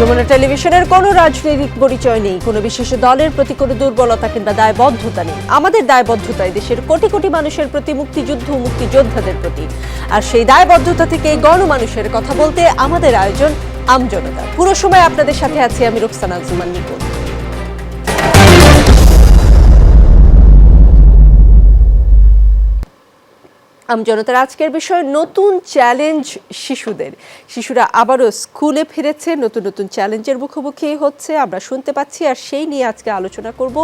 যমুনা টেলিভিশনের কোনো রাজনৈতিক পরিচয় নেই, কোনো বিশেষ দলের প্রতি কোনো দুর্বলতা কিংবা দায়বদ্ধতা নেই। আমাদের দায়বদ্ধতা দেশের কোটি কোটি মানুষের প্রতি, মুক্তিযুদ্ধ ও মুক্তিযোদ্ধাদের প্রতি। আর সেই দায়বদ্ধতা থেকে গণমানুষের কথা বলতে আমাদের আয়োজন আমজনতা। পুরো সময় আপনাদের সাথে আছি আমি রুকসানা জুমান নিকো। আমজনতার আজকের বিষয় নতুন চ্যালেঞ্জ শিশুদের। শিশুরা আবারও স্কুলে ফিরেছে, নতুন নতুন চ্যালেঞ্জের মুখোমুখি হচ্ছে আমরা শুনতে পাচ্ছি। আর সেই নিয়ে আজকে আলোচনা করব,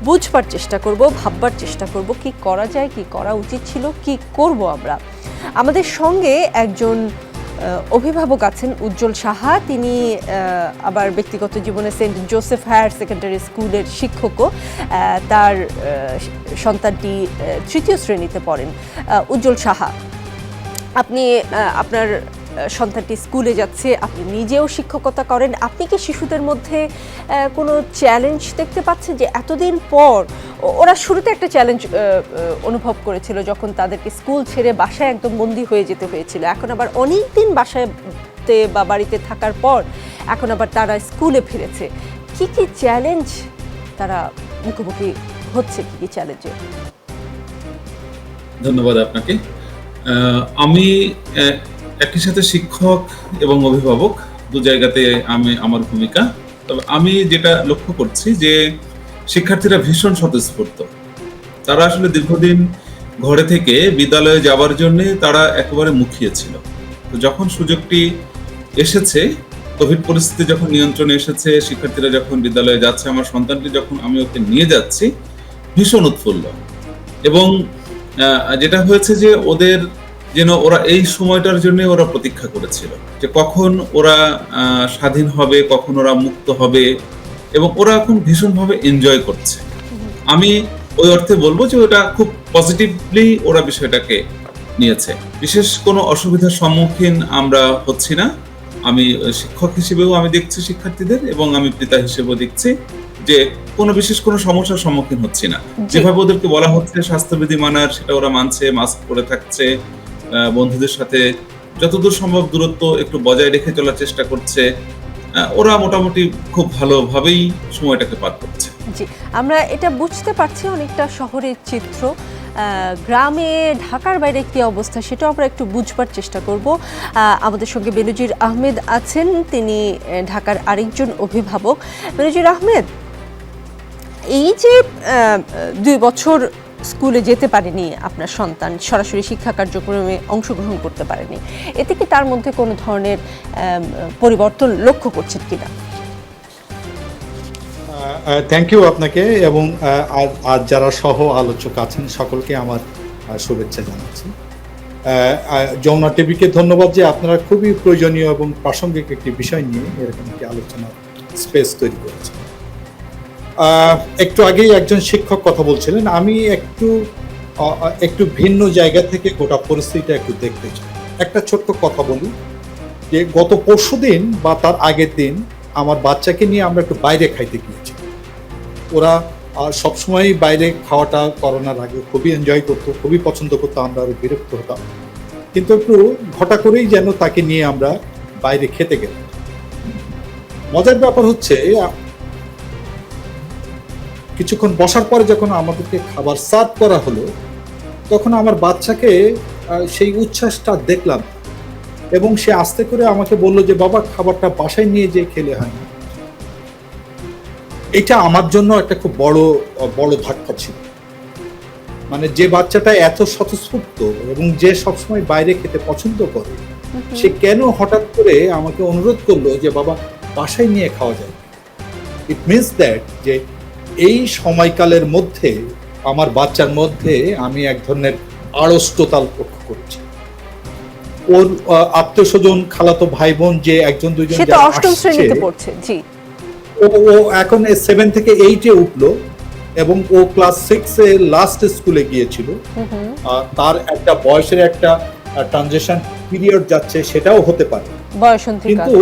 বুঝবার চেষ্টা করব, ভাববার চেষ্টা করব কি করা যায়, কি করা উচিত ছিল, কি করব আমরা। আমাদের সঙ্গে একজন অভিভাবক আছেন উজ্জ্বল সাহা। তিনি আবার ব্যক্তিগত জীবনে সেন্ট জোসেফ হায়ার সেকেন্ডারি স্কুলের শিক্ষকও। তার সন্তানটি তৃতীয় শ্রেণীতে পড়েন। উজ্জ্বল সাহা, আপনি আপনার সন্তানটি স্কুলে যাচ্ছে, আপনি নিজেও শিক্ষকতা করেন। আপনি কি শিশুদের মধ্যে কোনো চ্যালেঞ্জ দেখতে পাচ্ছেন যে এতদিন পর ওরা শুরুতে একটা চ্যালেঞ্জ অনুভব করেছিল যখন তাদেরকে স্কুল ছেড়ে বাসায় একদম বন্দী হয়ে যেতে হয়েছিল, এখন আবার অনেক দিন বাসায়তে বা বাড়িতে থাকার পর এখন আবার তারা স্কুলে ফিরেছে, কি কি চ্যালেঞ্জ তারা মুখোমুখি হচ্ছে, কি কি চ্যালেঞ্জে? ধন্যবাদ আপনাকে। আমি একই সাথে শিক্ষক এবং অভিভাবক, দু জায়গাতে আমার ভূমিকা। তবে আমি যেটা লক্ষ্য করছি যে শিক্ষার্থীরা ভীষণ স্বতঃস্ফূর্ত। তারা আসলে দীর্ঘদিন ঘরে থেকে বিদ্যালয়ে যাওয়ার জন্য তারা একেবারে মুখিয়ে ছিল। তো যখন সুযোগটি এসেছে, কোভিড পরিস্থিতি যখন নিয়ন্ত্রণে এসেছে, শিক্ষার্থীরা যখন বিদ্যালয়ে যাচ্ছে, আমার সন্তানটি যখন আমি ওকে নিয়ে যাচ্ছি, ভীষণ উৎফুল্ল। এবং যেটা হয়েছে যে ওদের যেন ওরা এই সময়টার জন্য ওরা প্রতীক্ষা করেছিল যে কখন ওরা স্বাধীন হবে, কখন ওরা মুক্ত হবে, এবং ওরা এখন ভীষণভাবে এনজয় করছে। আমি ওই অর্থে বলবো যে ওটা খুব পজিটিভলি ওরা বিষয়টাকে নিয়েছে। বিশেষ কোনো অসুবিধার সম্মুখীন আমরা হচ্ছি না। আমি শিক্ষক হিসেবেও আমি দেখছি শিক্ষার্থীদের, এবং আমি পিতা হিসেবেও দেখছি যে বিশেষ কোনো সমস্যার সম্মুখীন হচ্ছি না। যেভাবে ওদেরকে বলা হচ্ছে স্বাস্থ্যবিধি মানার, সেটা ওরা মানছে, মাস্ক পরে থাকছে, বন্ধুদের সাথে যতদূর সম্ভব দূরত্ব একটু বজায় রেখে চলার চেষ্টা করছে। ওরা মোটামুটি খুব ভালোভাবেই সময়টাকে পার করছে। জি, আমরা এটা বুঝতে পারছি অনেকটা শহরের চিত্র। গ্রামে ঢাকার বাইরে কি অবস্থা সেটাও আমরা একটু বুঝবার চেষ্টা করব। আমাদের সঙ্গে বেনজির আহমেদ আছেন, তিনি ঢাকার আরেকজন অভিভাবক। বেনজির আহমেদ, এই যে 2 বছর স্কুলে যেতে পারেনি আপনার সন্তান, সরাসরি শিক্ষা কার্যক্রমে অংশগ্রহণ করতে পারেনি, এতে কি তার মধ্যে কোনো ধরনের পরিবর্তন লক্ষ্য করছেন কিনা? থ্যাংক ইউ আপনাকে, এবং আজ যারা সহ আলোচক আছেন সকলকে আমার শুভেচ্ছা জানাচ্ছি। যমুনা টিভিকে ধন্যবাদ যে আপনারা খুবই প্রয়োজনীয় এবং প্রাসঙ্গিক একটি বিষয় নিয়ে এরকম একটি আলোচনার স্পেস তৈরি করেছেন। একটু আগেই একজন শিক্ষক কথা বলছিলেন, আমি একটু ভিন্ন জায়গা থেকে গোটা পরিস্থিতিটা একটু দেখতে চাই। একটা ছোট্ট কথা বলি যে গত পরশুদিন বা তার আগের দিন আমার বাচ্চাকে নিয়ে আমরা একটু বাইরে খাইতে গিয়েছি। ওরা সবসময় বাইরে খাওয়াটা করোনার আগে খুবই এনজয় করতো, খুবই পছন্দ করতো, আমরা আরো বিরক্ত হতাম, কিন্তু একটু ঘটা করেই যেন তাকে নিয়ে আমরা বাইরে খেতে গেলাম। মজার ব্যাপার হচ্ছে কিছুক্ষণ বসার পরে যখন আমাদেরকে খাবার সার্ভ করা হলো, তখন আমার বাচ্চাকে সেই উচ্ছ্বাসটা দেখলাম, এবং সে আস্তে করে আমাকে বলল যে বাবা, খাবারটা বাসায় নিয়ে যেয়ে খেলে হয় না। এটা আমার জন্য একটা খুব বড় ধাক্কা ছিল। মানে যে বাচ্চাটা এত স্বতঃস্ফূর্ত এবং যে সবসময় বাইরে খেতে পছন্দ করে, সে কেন হঠাৎ করে আমাকে অনুরোধ করলো যে বাবা, বাসায় নিয়ে খাওয়া যায়। ইট মিনস দ্যাট যে এই সময়কালের মধ্যে আমার বাচ্চার মধ্যে আমি এক ধরনের আড়ষ্টতা লক্ষ্য করছি। ওর আত্মীয় স্বজন, খালাতো ভাই বোন যে একজন দুইজন অষ্টম শ্রেণীতে পড়ছে, জি, ও এখন 7 থেকে 8-এ উঠলো, এবং ও ক্লাস 6-এ লাস্ট স্কুলে গিয়েছিল। তার একটা বয়সের একটা ট্রানজিশন পিরিয়ড যাচ্ছে, সেটাও হতে পারে। কিন্তু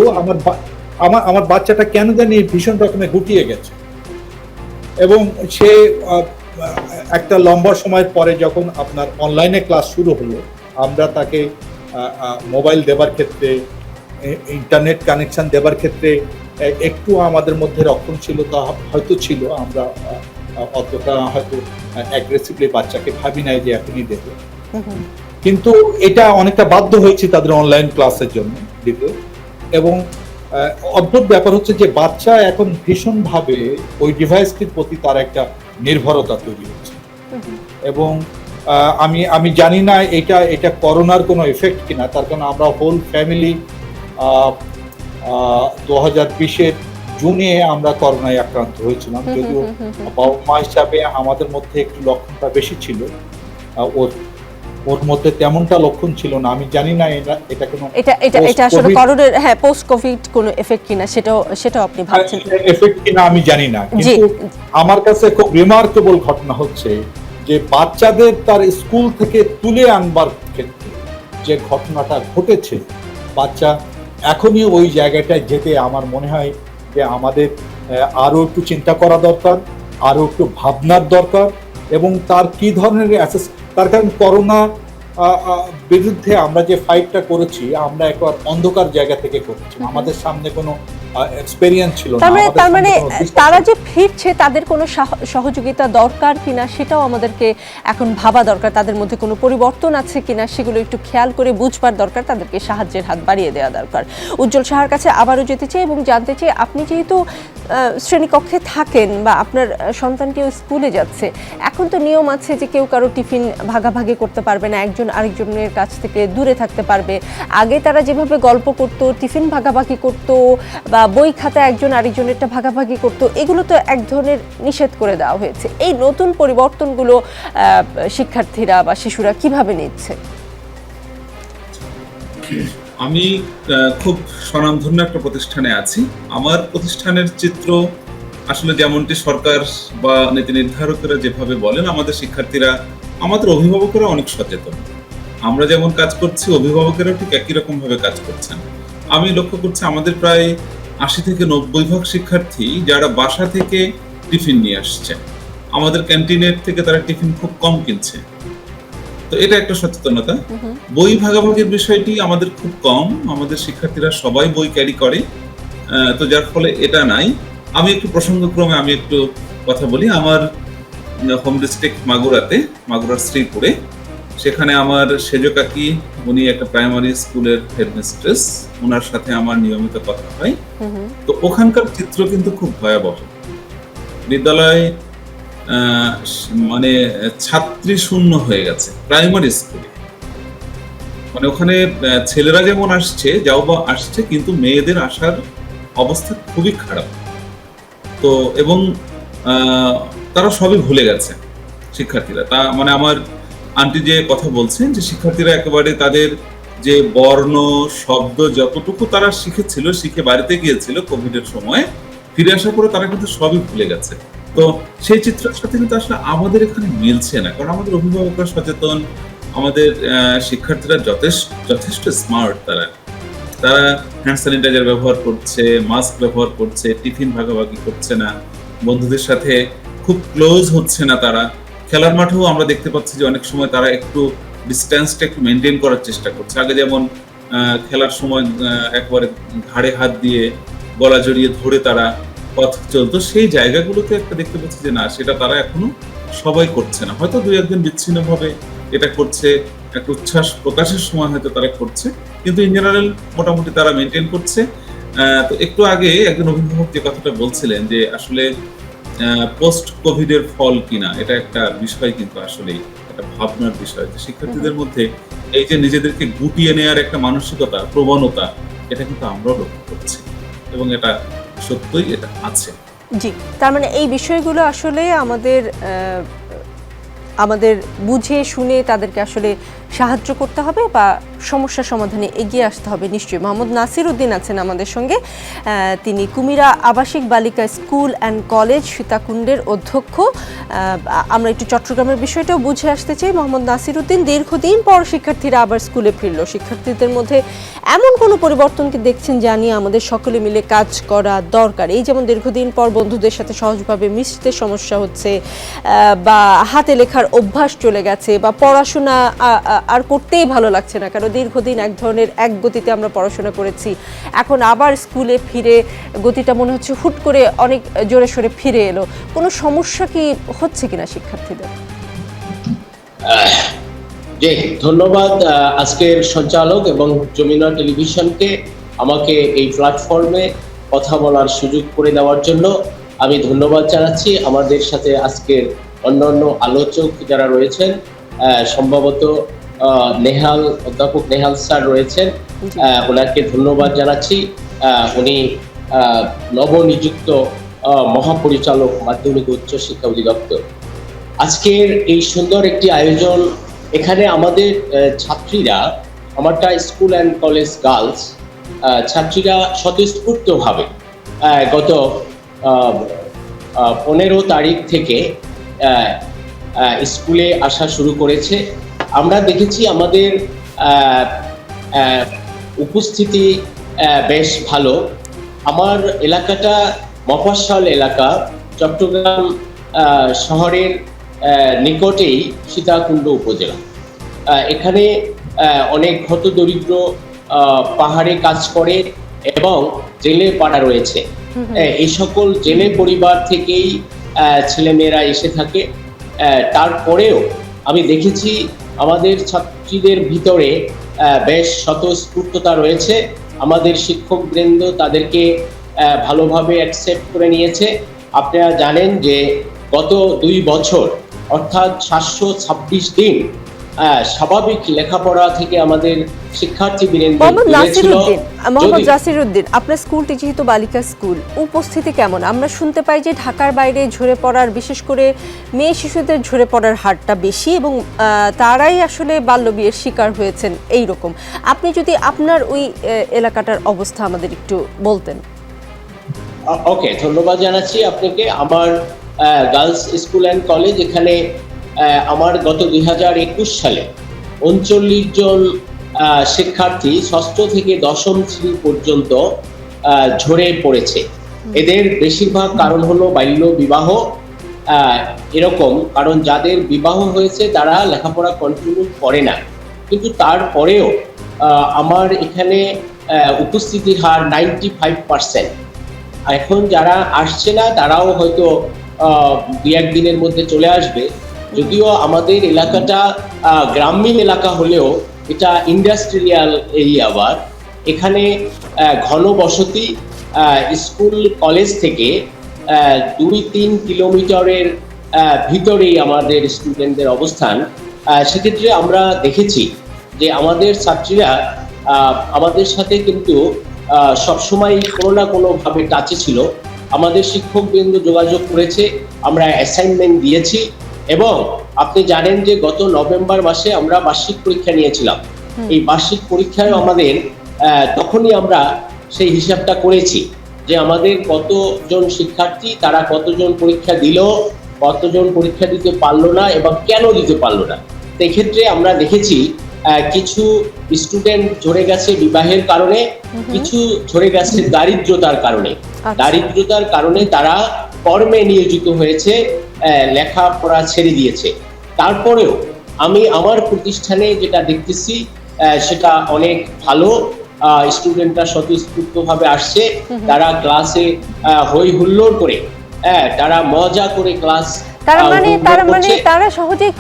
আমার বাচ্চাটা কেন জানি ভীষণ রকমের গুটিয়ে গেছে, এবং সে একটা লম্বা সময়ের পরে যখন আপনার অনলাইনে ক্লাস শুরু হলো, আমরা তাকে মোবাইল দেবার ক্ষেত্রে ইন্টারনেট কানেকশন দেবার ক্ষেত্রে একটু আমাদের মধ্যে রক্ষণশীলতা হয়তো ছিল, আমরা অতটা হয়তো অ্যাগ্রেসিভলি বাচ্চাকে ভাবি নাই যে এখনই দেব, কিন্তু এটা অনেকটা বাধ্য হয়েছি তাদের অনলাইন ক্লাসের জন্য দিতে। এবং অদ্ভুত ব্যাপার হচ্ছে যে বাচ্চা এখন ভীষণভাবে ওই ডিভাইসটির প্রতি তার একটা নির্ভরতা তৈরি হচ্ছে। এবং আমি জানি না এটা করোনার কোনো এফেক্ট কিনা, তার কারণ আমরা হোল ফ্যামিলি 2020-এর জুনে আমরা করোনায় আক্রান্ত হয়েছিলাম, যদিও বাবা মা হিসাবে আমাদের মধ্যে একটু লক্ষণটা বেশি ছিল, ওর মধ্যে তেমনটা লক্ষণ ছিল না। আমি জানি না এটা কোনো এটা আসলে করোনার পোস্ট কোভিড কোনো এফেক্ট কিনা সেটাও আপনি ভাবছেন এফেক্ট কিনা আমি জানি না, কিন্তু আমার কাছে খুব রিমার্কেবল ঘটনা হচ্ছে যে বাচ্চাদের তার স্কুল থেকে তুলে আনবার ক্ষেত্রে যে ঘটনাটা ঘটেছে, বাচ্চা এখনই ওই জায়গাটায় যেতে আমার মনে হয় যে আমাদের আরো একটু চিন্তা করা দরকার, আরো একটু ভাবনার দরকার, এবং তার কি ধরনের তার কারণ করোনা বিরুদ্ধে আমরা যে ফাইটটা করেছি আমরা একবার অন্ধকার জায়গা থেকে করেছি, আমাদের সামনে কোনো এক্সপেরিয়েন্স ছিল না। তার মানে তারা যে ফিরছে তাদের কোনো সহযোগিতা দরকার কিনা সেটাও আমাদেরকে এখন ভাবা দরকার, তাদের মধ্যে কোনো পরিবর্তন আছে কিনা সেগুলো একটু খেয়াল করে বুঝবার দরকার, তাদেরকে সাহায্যের হাত বাড়িয়ে দেওয়া দরকার। উজ্জ্বল সাহার কাছে আবারও যেতে চাই এবং জানতে চাই, আপনি যেহেতু শ্রেণীকক্ষে থাকেন বা আপনার সন্তানকেও স্কুলে যাচ্ছে, এখন তো নিয়ম আছে যে কেউ কারো টিফিন ভাগাভাগি করতে পারবে না, একজন আরেকজনের কাছ থেকে দূরে থাকতে পারবে। আগে তারা যেভাবে গল্প করতো, টিফিন ভাগাভাগি করতো বা বই খাতা একজন আরেকজনেরটা ভাগাভাগি করতো, এগুলো তো এক ধরনের নিষেধ করে দেওয়া হয়েছে। এই নতুন পরিবর্তনগুলো শিক্ষার্থীরা বা শিশুরা কিভাবে নিচ্ছে? আমি খুব স্বনামধন্য একটা প্রতিষ্ঠানে আছি। আমার প্রতিষ্ঠানের চিত্র আসলে যেমনটি সরকার বা নীতি নির্ধারকরা যেভাবে বলেন, আমাদের শিক্ষার্থীরা, আমাদের অভিভাবকেরা অনেক সচেতন। আমরা যেমন কাজ করছি, অভিভাবকেরাও ঠিক একই রকম ভাবে কাজ করছেন। আমি লক্ষ্য করছি আমাদের প্রায় 80 থেকে 90% শিক্ষার্থী যারা বাসা থেকে টিফিন নিয়ে আসছে, আমাদের ক্যান্টিনের থেকে তারা টিফিন খুব কম কিনছে। তো এটা একটা সচেতনতা। বই ভাগাভাগির বিষয়টি আমাদের খুব কম, আমাদের শিক্ষার্থীরা সবাই বই ক্যারি করে, তো যার ফলে এটা নাই। আমি একটু প্রসঙ্গক্রমে আমি একটু কথা বলি। আমার হোম ডিস্ট্রিক্ট মাগুরার শ্রীপুরে, সেখানে আমার সেজ কাকি, উনি একটা প্রাইমারি স্কুলের হেডমিস্ট্রেস, ওনার সাথে আমার নিয়মিত কথা হয়। তো ওখানকার চিত্র কিন্তু খুব ভয়াবহ। বিদ্যালয় মানে ছাত্রী শূন্য হয়ে গেছে প্রাইমারি স্কুলে। মানে ওখানে ছেলেরা যেমন আসছে কিন্তু মেয়েদের আসার অবস্থা খুবই খারাপ। তো এবং তারা সবই ভুলে গেছে শিক্ষার্থীরা। তা মানে আমার আন্টি যে কথা বলছেন যে শিক্ষার্থীরা একেবারে তাদের যে বর্ণ শব্দ যতটুকু তারা শিখে বাড়িতে গিয়েছিল কোভিডের সময়, ফিরে আসার পরে তারা কিন্তু সবই ভুলে গেছে। তো সেই চিত্রের সাথে কিন্তু আসলে আমাদের এখানে মিলছে না, কারণ আমাদের অভিভাবকরা সচেতন, আমাদের শিক্ষার্থীরা যথেষ্ট স্মার্ট। তারা হ্যান্ড স্যানিটাইজার ব্যবহার করছে, মাস্ক ব্যবহার করছে, টিফিন ভাগাভাগি করছে না, বন্ধুদের সাথে খুব ক্লোজ হচ্ছে না। তারা খেলার মাঠেও আমরা দেখতে পাচ্ছি যে অনেক সময় তারা একটু ডিস্টেন্সটা একটু মেনটেন করার চেষ্টা করছে। আগে যেমন খেলার সময় একবারে ঘাড়ে হাত দিয়ে গলা জড়িয়ে ধরে তারা পথ চলতো, সেই জায়গাগুলোতে একটা দেখতে পাচ্ছি যে না, সেটা তারা এখনো সবাই করছে না। হয়তো দুই একজন বিচ্ছিন্নভাবে এটা করছে, একটা উচ্ছ্বাস প্রকাশের সময় হয়তো তারা করছে, কিন্তু ইন জেনারেল মোটামুটি তারা মেনটেন করছে। তো একটু আগে একজন অভিভাবক যে কথাটা বলছিলেন যে আসলে পোস্ট কোভিডের ফল কিনা, এটা একটা বিষয়, কিন্তু আসলেই একটা ভাবনার বিষয় যে শিক্ষার্থীদের মধ্যে এই যে নিজেদেরকে গুটিয়ে নেওয়ার একটা মানসিকতা, প্রবণতা, এটা কিন্তু আমরাও লক্ষ্য করছি এবং এটা সত্যই এটা আছে। জি, তার মানে এই বিষয়গুলো আসলে আমাদের বুঝে শুনে তাদেরকে আসলে সাহায্য করতে হবে বা সমস্যা সমাধানে এগিয়ে আসতে হবে। নিশ্চয়ই মোহাম্মদ নাসির উদ্দিন আছেন আমাদের সঙ্গে, তিনি কুমিরা আবাসিক বালিকা স্কুল অ্যান্ড কলেজ সীতাকুণ্ডের অধ্যক্ষ। আমরা একটু চট্টগ্রামের বিষয়টাও বুঝে আসতে চাই। মোহাম্মদ নাসির উদ্দিন, দীর্ঘদিন পর শিক্ষার্থীরা আবার স্কুলে ফিরল, শিক্ষার্থীদের মধ্যে এমন কোনো পরিবর্তনকে দেখছেন যা নিয়ে আমাদের সকলে মিলে কাজ করা দরকার? এই যেমন দীর্ঘদিন পর বন্ধুদের সাথে সহজভাবে মিশতে সমস্যা হচ্ছে, বা হাতে লেখার অভ্যাস চলে গেছে, বা পড়াশোনা আর করতেই ভালো লাগছে না, কারণ দীর্ঘদিন এক ধরনের এক গতিতে আমরা পড়াশোনা করেছি, এখন আবার স্কুলে ফিরে গতিটা মনে হচ্ছে হুট করে অনেক জোরে সোরে ফিরে এলো। কোনো সমস্যা কি হচ্ছে কিনা শিক্ষার্থীদের? জি, ধন্যবাদ আজকের সঞ্চালক এবং যমুনা টেলিভিশনকে আমাকে এই প্ল্যাটফর্মে কথা বলার সুযোগ করে দেওয়ার জন্য আমি ধন্যবাদ জানাচ্ছি। আমাদের সাথে আজকের অন্যান্য আলোচক যারা রয়েছেন, সম্ভবত অধ্যাপক নেহাল স্যার রয়েছেন, ওনাকে ধন্যবাদ জানাচ্ছি। উনি নবনিযুক্ত মহাপরিচালক মাধ্যমিক উচ্চ শিক্ষা অধিদপ্তর। আজকের এই সুন্দর একটি আয়োজন, এখানে আমাদের ছাত্রীরা, আমারটা স্কুল অ্যান্ড কলেজ গার্লস, ছাত্রীরা স্বতঃস্ফূর্তভাবে গত 15 তারিখ থেকে স্কুলে আসা শুরু করেছে। আমরা দেখেছি আমাদের উপস্থিতি বেশ ভালো। আমার এলাকাটা মফস্বল এলাকা, চট্টগ্রাম শহরের নিকটেই সীতাকুণ্ড উপজেলা। এখানে অনেক হতদরিদ্র পাহাড়ে কাজ করে এবং জেলে পাড়া রয়েছে। এই সকল জেলে পরিবার থেকেই ছেলেমেয়েরা এসে থাকে। তারপরেও আমি দেখেছি আমাদের ছাত্রীদের ভিতরে বেশ স্বতঃস্ফূর্ততা রয়েছে। আমাদের শিক্ষকবৃন্দ তাদেরকে ভালোভাবে অ্যাকসেপ্ট করে নিয়েছে। আপনারা জানেন যে গত 2 বছর অর্থাৎ 726 দিন স্বাভাবিক লেখাপড়া থেকে আমাদের শিক্ষার্থীবৃন্দ। মোহাম্মদ জাসিরউদ্দিন, আপনার স্কুলটি যেহেতু বালিকা স্কুল, উপস্থিতি কেমন? আমরা শুনতে পাই যে ঢাকার বাইরে ঝরে পড়ার, বিশেষ করে মেয়ে শিশুদের ঝরে পড়ার হারটা বেশি এবং তারাই আসলে বাল্যবিয়ের শিকার হয়েছেন এই রকম। আপনি যদি আপনার ওই এলাকাটার অবস্থা আমাদের একটু বলতেন। ওকে, ধন্যবাদ জানাচ্ছি আপনাকে। আমার গার্লস স্কুল অ্যান্ড কলেজ, এখানে আমার গত 2021 সালে 39 জন শিক্ষার্থী 6ষ্ঠ থেকে 10ম শ্রেণী পর্যন্ত ঝরে পড়েছে। এদের বেশিরভাগ কারণ হলো বাল্য বিবাহ। এরকম কারণ যাদের বিবাহ হয়েছে তারা লেখাপড়া কন্টিনিউ করে না, কিন্তু তারপরেও আমার এখানে উপস্থিতির হার 95%। এখন যারা আসছে না তারাও হয়তো 2-1 দিনের মধ্যে চলে আসবে। যদিও আমাদের এলাকাটা গ্রামীণ এলাকা হলেও এটা ইন্ডাস্ট্রিয়াল এরিয়া। আবার এখানে ঘন বসতি, স্কুল কলেজ থেকে 2-3 কিলোমিটারের ভিতরেই আমাদের স্টুডেন্টদের অবস্থান। সেক্ষেত্রে আমরা দেখেছি যে আমাদের ছাত্রীরা আমাদের সাথে কিন্তু সবসময় কোনো না কোনোভাবে টাচে ছিল। আমাদের শিক্ষকবৃন্দ যোগাযোগ করেছে, আমরা অ্যাসাইনমেন্ট দিয়েছি এবং আপনি জানেন যে গত নভেম্বর মাসে আমরা বার্ষিক পরীক্ষা নিয়েছিলাম। এই বার্ষিক পরীক্ষায় আমাদের তখনই আমরা সেই হিসাবটা করেছি যে আমাদের কতজন শিক্ষার্থী, তারা কতজন পরীক্ষা দিল, কতজন পরীক্ষা দিতে পারলো না এবং কেন দিতে পারলো না। এক্ষেত্রে আমরা দেখেছি কিছু স্টুডেন্ট ঝরে গেছে বিবাহের কারণে, কিছু ঝরে গেছে দারিদ্রতার কারণে। দারিদ্রতার কারণে তারা কর্মে নিয়োজিত হয়েছে, লেখাপড়া ছেড়ে দিয়েছে। তারপরেও আমি আমার প্রতিষ্ঠানে যেটা দেখতেছি সেটা অনেক ভালো। স্টুডেন্টরা স্বতঃস্ফূর্তভাবে আসছে, তারা ক্লাসে হই হুল্লোড় করে, তারা মজা করে ক্লাস, তারা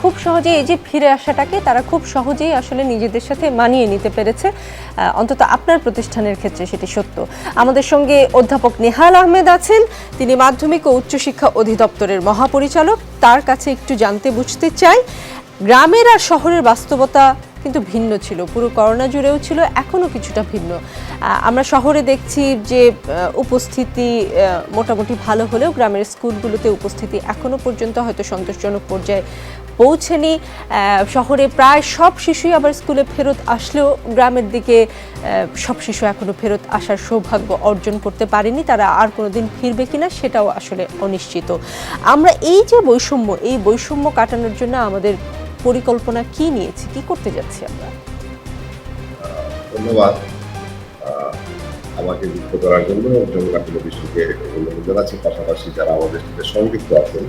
খুব সহজেই এই যে ফিরে আসাটাকে তারা খুব সহজেই আসলে নিজেদের সাথে মানিয়ে নিতে পেরেছে। অন্তত আপনার প্রতিষ্ঠানের ক্ষেত্রে সেটি সত্য। আমাদের সঙ্গে অধ্যাপক নেহাল আহমেদ আছেন, তিনি মাধ্যমিক ও উচ্চশিক্ষা অধিদপ্তরের মহাপরিচালক। তার কাছে একটু জানতে বুঝতে চাই, গ্রামের আর শহরের বাস্তবতা কিন্তু ভিন্ন ছিল, পুরো করোনা জুড়েও ছিল, এখনও কিছুটা ভিন্ন। আমরা শহরে দেখছি যে উপস্থিতি মোটামুটি ভালো হলেও গ্রামের স্কুলগুলোতে উপস্থিতি এখনও পর্যন্ত হয়তো সন্তোষজনক পর্যায়ে পৌঁছেনি। শহরে প্রায় সব শিশুই আবার স্কুলে ফেরত আসলেও গ্রামের দিকে সব শিশু এখনও ফেরত আসার সৌভাগ্য অর্জন করতে পারেনি। তারা আর কোনোদিন ফিরবে কিনা সেটাও আসলে অনিশ্চিত। আমরা এই যে বৈষম্য কাটানোর জন্য আমাদের পরিকল্পনা কি নিয়েছি, কি করতে যাচ্ছি আমরা? ধন্যবাদ আমাকে যুক্ত করার জন্য। যমুনা টেলিভিশনকে ধন্যবাদ জানাচ্ছি, পাশাপাশি যারা আমাদের সাথে সংযুক্ত আছেন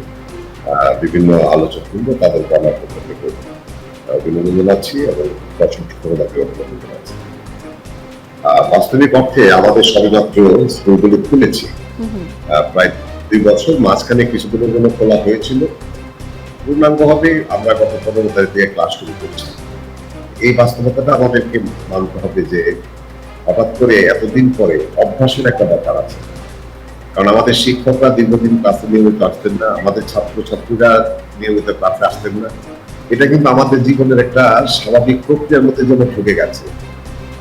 বিভিন্ন আলোচক বৃন্দ, তাদেরকে আমার পক্ষ থেকে অভিনন্দন জানাচ্ছি এবং প্রশংসা করে তাকে অভিনন্দন জানাচ্ছি। বাস্তবিক অর্থে আমাদের সবেমাত্র স্কুলগুলো খুলেছে, প্রায় 2 বছর, মাঝখানে কিছুদিনের জন্য খোলা হয়েছিল। পূর্ণাঙ্গভাবে আমরা গত 15 তারিখ থেকে ক্লাস শুরু করছি। এই বাস্তবতাটা আমাদেরকে মানতে হবে যে হঠাৎ করে এতদিন পরে অভ্যাসের একটা ব্যাপার আছে। কারণ আমাদের শিক্ষকরা দীর্ঘদিন ক্লাসে নিয়মিত আসতেন না, আমাদের ছাত্রছাত্রীরা নিয়মিত ক্লাসে আসতেন না। এটা কিন্তু আমাদের জীবনের একটা স্বাভাবিক প্রক্রিয়ার মধ্যে যেন ঢুকে গেছে।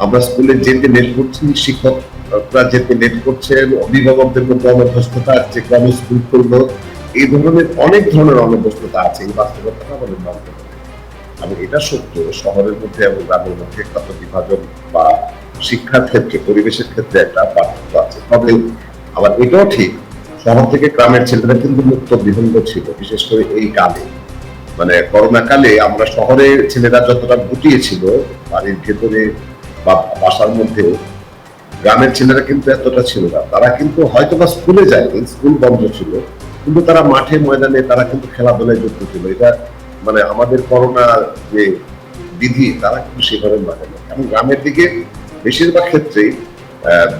আমরা স্কুলে যেতে লেট করছি, শিক্ষকরা যেতে লেট করছেন, অভিভাবকদের মধ্যে অনভ্যস্ততা আছে, কেন স্কুল খুললো, এই ধরনের অনেক ধরনের অনভ্যস্ততা আছে। এই বাস্তবতাটা আমাদের মানতে হবে। এবং এটা সত্য, শহরের মধ্যে এবং গ্রামের মধ্যে একটা বিভাজন বা শিক্ষার ক্ষেত্রে, পরিবেশের ক্ষেত্রে একটা পার্থক্য আছে। তবে আবার এটাও ঠিক, শহর থেকে গ্রামের ছেলেরা কিন্তু মুক্ত বিহঙ্গ ছিল, বিশেষ করে এই কালে, মানে করোনা কালে আমরা শহরে ছেলেরা যতটা গুটিয়েছিল বাড়ির ভেতরে বা বাসার মধ্যে, গ্রামের ছেলেরা কিন্তু এতটা ছিল না। তারা কিন্তু হয়তো বা স্কুলে যায়নি, স্কুল বন্ধ ছিল, কিন্তু তারা মাঠে ময়দানে তারা কিন্তু খেলাধুলায় যুক্ত ছিল। এটা মানে আমাদের করোনা যে বিধি, তারা কিন্তু সেভাবে মানে না। এবং গ্রামের দিকে বেশিরভাগ ক্ষেত্রেই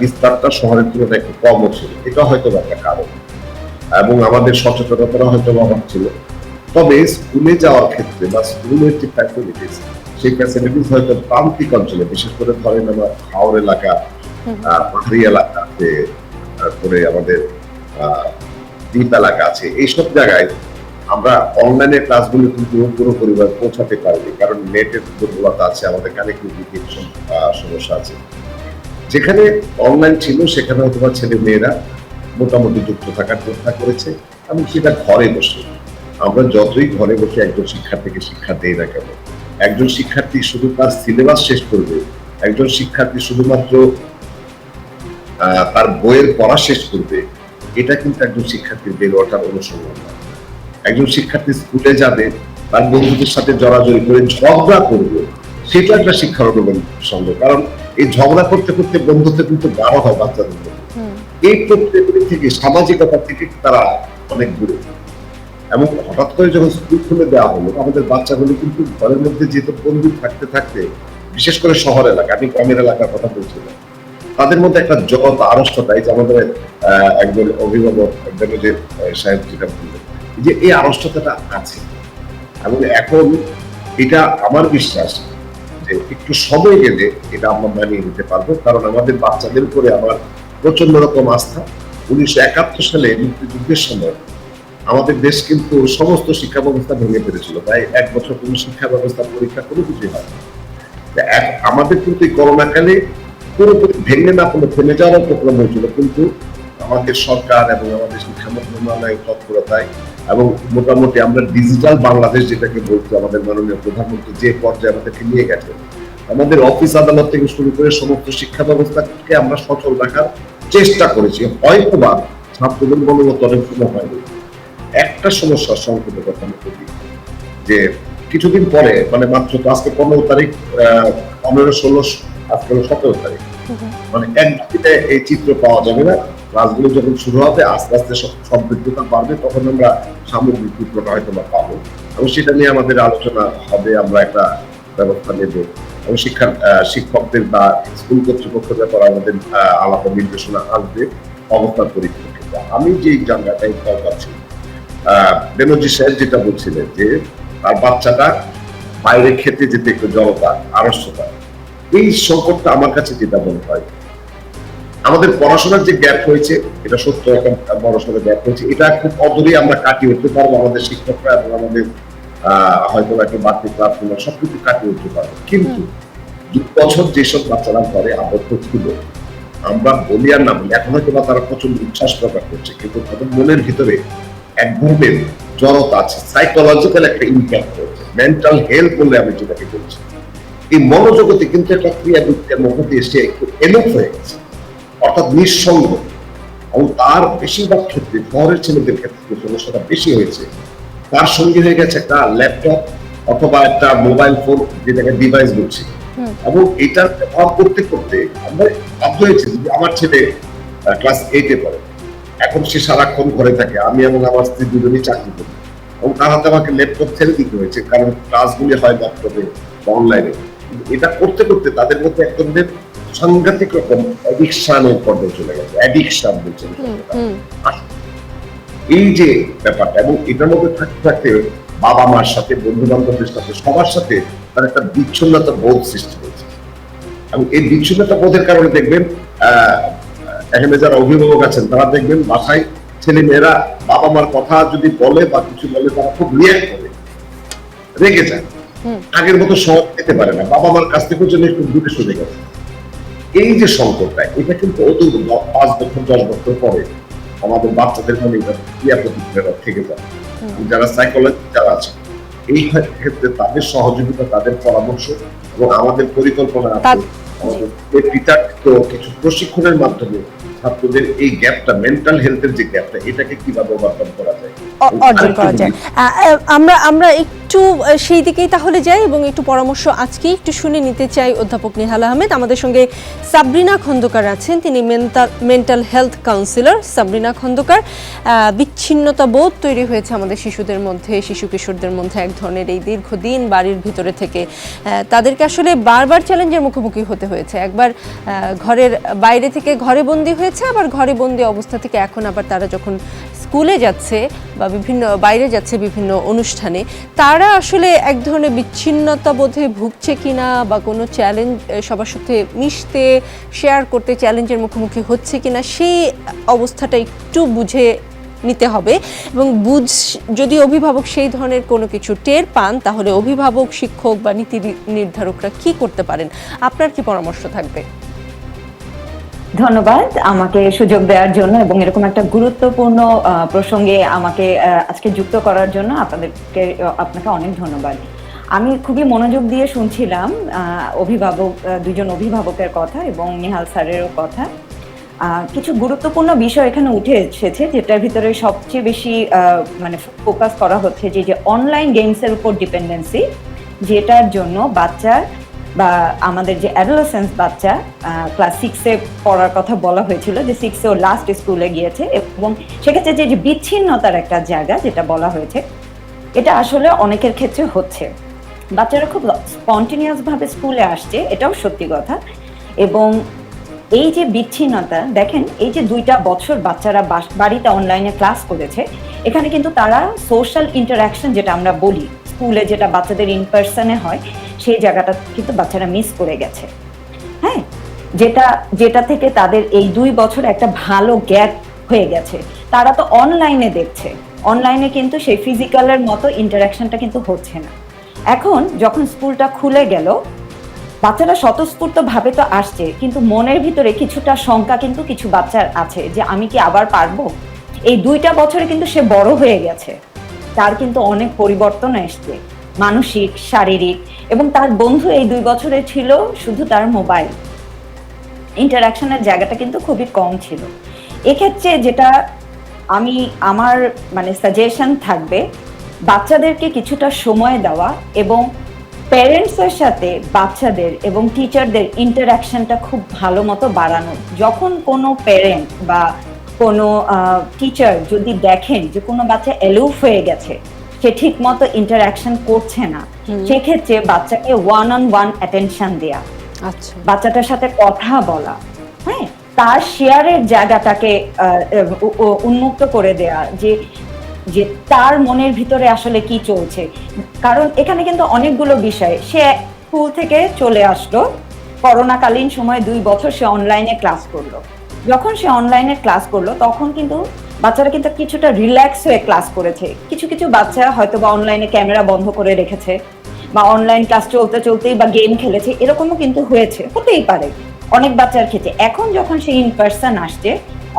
বিস্তারটা শহরের তুলনায় একটু কমও ছিল। এটা হয়তো একটা কারণ, এবং আমাদের সচেতনতা হয়তো অভাব ছিল। তবে স্কুলে যাওয়ার ক্ষেত্রে বা স্কুলের যে ফ্যাসিলিটিস, সেই ফ্যাসিলিটিস হয়তো প্রান্তিক অঞ্চলে, বিশেষ করে ধরেন আমার হাওর এলাকা, পাহাড়ি এলাকা আছে, তারপরে আমাদের দ্বীপ এলাকা আছে, এইসব জায়গায় আমরা অনলাইনে ক্লাসগুলো কিন্তু পুরো পরিবার পৌঁছাতে পারিনি, কারণ নেটের দুর্বলতা আছে, আমাদের কানেক্টিভিটির সমস্যা আছে। যেখানে অনলাইন ছিল সেখানে হয়তো ছেলে মেয়েরা মোটামুটি যুক্ত থাকার চেষ্টা করেছে, এবং সেটা ঘরে বসে। আমরা যতই ঘরে বসে একজন শিক্ষার্থীকে শিক্ষা দেই না কেন, একজন শিক্ষার্থী শুধু তার সিলেবাস শেষ করবে, একজন শিক্ষার্থী শুধুমাত্র তার বইয়ের পড়া শেষ করবে, এটা কিন্তু একজন শিক্ষার্থীর বেড়ে ওঠার অনুসন্ধান না। একজন শিক্ষার্থী স্কুলে যাবে, তার বন্ধুদের সাথে জড়াজড়ি করে ঝগড়া করবে, সেটা একটা শিক্ষার অনুসন্ধান। কারণ এই ঝগড়া করতে করতে বন্ধুত্ব কিন্তু গাঢ় হয় বাচ্চাদের মধ্যে। এই প্রক্রিয়াগুলি থেকে, সামাজিকতা থেকে তারা অনেক দূরে। এবং হঠাৎ করে যখন স্কুল খুলে দেওয়া হলো, আমাদের বাচ্চাগুলি কিন্তু ঘরের মধ্যে যেহেতু বন্ধু থাকতে থাকতে, বিশেষ করে শহর এলাকা, আমি গ্রামের এলাকার কথা বলছিলাম, তাদের মধ্যে একটা জড়তা, আড়ষ্টতা, এই যে আমাদের একজন অভিভাবক, একজন যে সাহেব যেটা বললেন, যে এই আড়ষ্টতাটা আছে। এবং এখন এটা আমার বিশ্বাস যে একটু সময় গেলে এটা আমরা মানিয়ে নিতে পারবো, কারণ আমাদের বাচ্চাদের উপরে আমার প্রচন্ড রকম আস্থা। 1971 সালে মুক্তিযুদ্ধের সময় আমাদের দেশ কিন্তু সমস্ত শিক্ষা ব্যবস্থা ভেঙে ফেলেছিল, তাই 1 বছর কোনো শিক্ষা ব্যবস্থা, পরীক্ষা কোনো কিছুই হয়। আমাদের কিন্তু এই করোনাকালে পুরোপুরি ভেঙে না পড়লে থেমে যাওয়ার উপক্রম হয়েছিল, কিন্তু আমাদের সরকার এবং আমাদের শিক্ষা মন্ত্রণালয়ের তৎপরতায় এবং মোটামুটি আমরা ডিজিটাল বাংলাদেশ যেটাকে বলছি, আমাদের মাননীয় প্রধানমন্ত্রী যে পর্যায়ে আমাদেরকে নিয়ে গেছেন, আমাদের অফিস আদালত থেকে শুরু করে সমস্ত শিক্ষা ব্যবস্থাকে আমরা সচল রাখার চেষ্টা করেছি। হয়তোবা ছাত্রদের মনোমত অনেক সময় হয়নি। একটা সমস্যার সংকটের কথা আমি বলি, যে কিছুদিন পরে, মানে মাত্র তো আজকে 15 তারিখ, 15, 16, আজকে হলো 17 তারিখ, মানে একদিকে এই চিত্র পাওয়া যাবে না। ক্লাসগুলো যখন শুরু হবে, আস্তে আস্তে সম্পৃক্ততা বাড়বে, তখন আমরা সামগ্রিক চিত্রটা হয়তো বা পাবো, এবং সেটা নিয়ে আমাদের আলোচনা হবে, আমরা একটা ব্যবস্থা নেব, এবং শিক্ষকদের বা স্কুল কর্তৃপক্ষের ব্যাপারে আমাদের আলাদা নির্দেশনা আসবে অবস্থার পরিপ্রেক্ষিতে। আমি যে জায়গাটাই পাচ্ছি, বেনজি সাহেব যেটা বলছিলেন যে তার বাচ্চাটা বাইরে খেতে যেতে একটু জড়তা, আড়ষ্টতা, এই সংকটটা আমার কাছে যেটা মনে হয়, আমাদের পড়াশোনার যে গ্যাপ হয়েছে, এটা সত্য একটা বড় সড়ো গ্যাপ হয়েছে, এটা খুব অদূরে আমরা কাটিয়ে উঠতে পারবো। আমাদের শিক্ষকরা এবং আমাদের হয়তো একটা বাড়তি ক্লাসগুলো সবকিছু কাটিয়ে উঠতে পারবো। কিন্তু 2 বছর যেসব বাচ্চারা ঘরে আবদ্ধ ছিল, আমরা বলি আর না বলি, এখন হয়তো বা তারা প্রচন্ড উচ্ছ্বাস প্রকাশ করছে, কিন্তু তাদের মনের ভিতরে এক ধরনের জড়তা আছে, সাইকোলজিক্যাল একটা ইম্প্যাক্ট হয়েছে, মেন্টাল হেলথ বলে আমি যেটাকে বলছি। এই মনোজগতে কিন্তু একটা ক্রিয়াবৃত্তির মধ্যে দিয়ে সে একটু এলোপ হয়ে গেছে, অর্থাৎ নিঃসঙ্গ। এবং তার বেশিরভাগ ক্ষেত্রে, শহরের ছেলেদের ক্ষেত্রে সমস্যাটা বেশি হয়েছে, তার সঙ্গে হয়ে গেছে একটা ল্যাপটপ অথবা একটা মোবাইল ফোন, যেটাকে ডিভাইস বলছি। এবং এটার ব্যবহার করতে করতে আমরা বাধ্য হয়েছি, যে আমার ছেলে ক্লাস 8-এ পড়ে, এখন সে সারাক্ষণ ঘরে থাকে, আমি এবং আমার স্ত্রী দুজনেই চাকরি করি, এবং তার হাতে আমাকে ল্যাপটপ ছেড়ে দিতে হয়েছে, কারণ ক্লাসগুলি হয় ল্যাপটপে বা অনলাইনে। এটা করতে করতে তাদের মধ্যে এক ধরনের সাংঘাতিক রকম অ্যাডিকশনের পর্যায়ে চলে গেছে। অ্যাডিকশন বলছে এই যে ব্যাপারটা, এবং এটার মধ্যে থাকতে থাকতে বাবা মার সাথে, বন্ধু বান্ধবদের সাথে, সবার সাথে তার একটা বিচ্ছিন্নতা বোধ সৃষ্টি হয়েছে। এবং এই বিচ্ছিন্নতা বোধের কারণে দেখবেন এখানে যারা অভিভাবক আছেন তারা দেখবেন বাসায় ছেলে মেয়েরা বাবা মার কথা যদি বলে বা কিছু বলে তারা খুব রিয়াক্ট করে, রেগে যায়, আগের মতো সময় পেতে পারে না, বাবা মার কাছ থেকে জন্য একটু দূরে সরে গেছে। এই যে সংকটটা, এটা কিন্তু অদূর 5 বছর 10 বছর পরে আমাদের বাচ্চাদের মনে ক্রিয়া প্রতিক্রিয়া থেকে যায়। যারা সাইকোলজি যারা আছে এই ক্ষেত্রে তাদের সহযোগিতা, তাদের পরামর্শ এবং আমাদের পরিকল্পনা আছে, আমাদের বিতাড়িত কিছু প্রশিক্ষণের মাধ্যমে ছাত্রদের এই গ্যাপটা, মেন্টাল হেলথের যে গ্যাপটা, এটাকে কিভাবে ওভারকাম করা যায়, অর্জন করা যায়। আমরা একটু সেই দিকেই তাহলে যাই এবং একটু পরামর্শ আজকে একটু শুনে নিতে চাই অধ্যাপক নিহাল আহমেদ। আমাদের সঙ্গে সাবরিনা খন্দকার আছেন, তিনি mental health counsellor. Sabrina Khandakar, বিচ্ছিন্নতা বোধ তৈরি হয়েছে আমাদের শিশুদের মধ্যে, শিশু কিশোরদের মধ্যে এক ধরনের এই দীর্ঘদিন বাড়ির ভিতরে থেকে তাদেরকে আসলে বারবার চ্যালেঞ্জের মুখোমুখি হতে হয়েছে। একবার ঘরের বাইরে থেকে ঘরে বন্দী হয়েছে, আবার ঘরে বন্দী অবস্থা থেকে এখন আবার তারা যখন স্কুলে যাচ্ছে বা বিভিন্ন বাইরে যাচ্ছে বিভিন্ন অনুষ্ঠানে, তারা আসলে এক ধরনের বিচ্ছিন্নতা বোধে ভুগছে কিনা বা কোনো চ্যালেঞ্জ সবার সাথে মিশতে, শেয়ার করতে চ্যালেঞ্জের মুখোমুখি হচ্ছে কিনা, সেই অবস্থাটা একটু বুঝে নিতে হবে। এবং যদি অভিভাবক সেই ধরনের কোনো কিছু টের পান, তাহলে অভিভাবক, শিক্ষক বা নীতি নির্ধারকরা কি করতে পারেন? আপনার কি পরামর্শ থাকবে? ধন্যবাদ আমাকে সুযোগ দেওয়ার জন্য এবং এরকম একটা গুরুত্বপূর্ণ প্রসঙ্গে আমাকে আজকে যুক্ত করার জন্য আপনাকে অনেক ধন্যবাদ। আমি খুবই মনোযোগ দিয়ে শুনছিলাম দুজন অভিভাবকের কথা এবং নিহাল স্যারেরও কথা। কিছু গুরুত্বপূর্ণ বিষয় এখানে উঠে এসেছে, যেটার ভিতরে সবচেয়ে বেশি মানে ফোকাস করা হচ্ছে যে অনলাইন গেমসের উপর ডিপেন্ডেন্সি, যেটার জন্য বাচ্চার বা আমাদের যে অ্যাডোলেসেন্স বাচ্চা ক্লাস 6-এ পড়ার কথা বলা হয়েছিল, যে 6-এ ও লাস্ট স্কুলে গিয়েছে, এবং সেক্ষেত্রে যে বিচ্ছিন্নতার একটা জায়গা যেটা বলা হয়েছে, এটা আসলে অনেকের ক্ষেত্রে হচ্ছে। বাচ্চারা খুব স্পন্টেনিয়াস ভাবে স্কুলে আসছে, এটাও সত্যি কথা। এবং এই যে বিচ্ছিন্নতা, দেখেন এই যে 2টা বছর বাচ্চারা বাড়িতে অনলাইনে ক্লাস করেছে, এখানে কিন্তু তারা সোশ্যাল ইন্টারাকশন যেটা আমরা বলি স্কুলে, যেটা বাচ্চাদের ইন পার্সনে হয়, সেই জায়গাটা কিন্তু বাচ্চারা মিস করে গেছে। হ্যাঁ, যেটা থেকে তাদের এই 2 বছর একটা ভালো গ্যাপ হয়ে গেছে। তারা তো অনলাইনে দেখছে, অনলাইনে কিন্তু সেই ফিজিক্যালের মতো ইন্টারাকশনটা কিন্তু হচ্ছে না। এখন যখন স্কুলটা খুলে গেল, বাচ্চারা স্বতঃস্ফূর্ত ভাবে তো আসছে, কিন্তু মনের ভিতরে কিছুটা শঙ্কা কিন্তু কিছু বাচ্চার আছে, যে আমি কি আবার পারবো। এই 2টা বছরে কিন্তু সে বড় হয়ে গেছে, তার কিন্তু অনেক পরিবর্তন এসছে, মানসিক, শারীরিক। এবং তার বন্ধু এই 2 বছরে ছিল শুধু তার মোবাইল, ইন্টারাকশনের জায়গাটা কিন্তু খুবই কম ছিল। এক্ষেত্রে যেটা আমার মানে সাজেশন থাকবে, বাচ্চাদেরকে কিছুটা সময় দেওয়া এবং প্যারেন্টসের সাথে বাচ্চাদের এবং টিচারদের ইন্টারাকশনটা খুব ভালো মতো বাড়ানো। যখন কোনো প্যারেন্ট বা কোনো টিচার যদি দেখেন যে কোনো বাচ্চা এলুফ হয়ে গেছে, সে ঠিক মতো ইন্টারাকশন করছে না, সেক্ষেত্রে বাচ্চাকে 1-on-1 অ্যাটেনশন দেয়া, বাচ্চাটার সাথে কথা বলা, হ্যাঁ, তার শেয়ারের জায়গাটাকে উন্মুক্ত করে দেয়া, যে তার মনের ভিতরে আসলে কি চলছে। কারণ এখানে কিন্তু অনেকগুলো বিষয়, সে স্কুল থেকে চলে আসলো, করোনাকালীন সময় 2 বছর সে অনলাইনে ক্লাস করলো। যখন সে অনলাইনে ক্লাস করলো, তখন কিন্তু বাচ্চারা কিন্তু কিছুটা রিল্যাক্স হয়ে ক্লাস করেছে। কিছু কিছু বাচ্চা হয়তো বা অনলাইনে ক্যামেরা বন্ধ করে রেখেছে, বা অনলাইন ক্লাস চলতে চলতেই বা গেম খেলেছে, এরকমও কিন্তু হতেই পারে অনেক বাচ্চার ক্ষেত্রে। এখন যখন সে ইন পার্সন আসছে,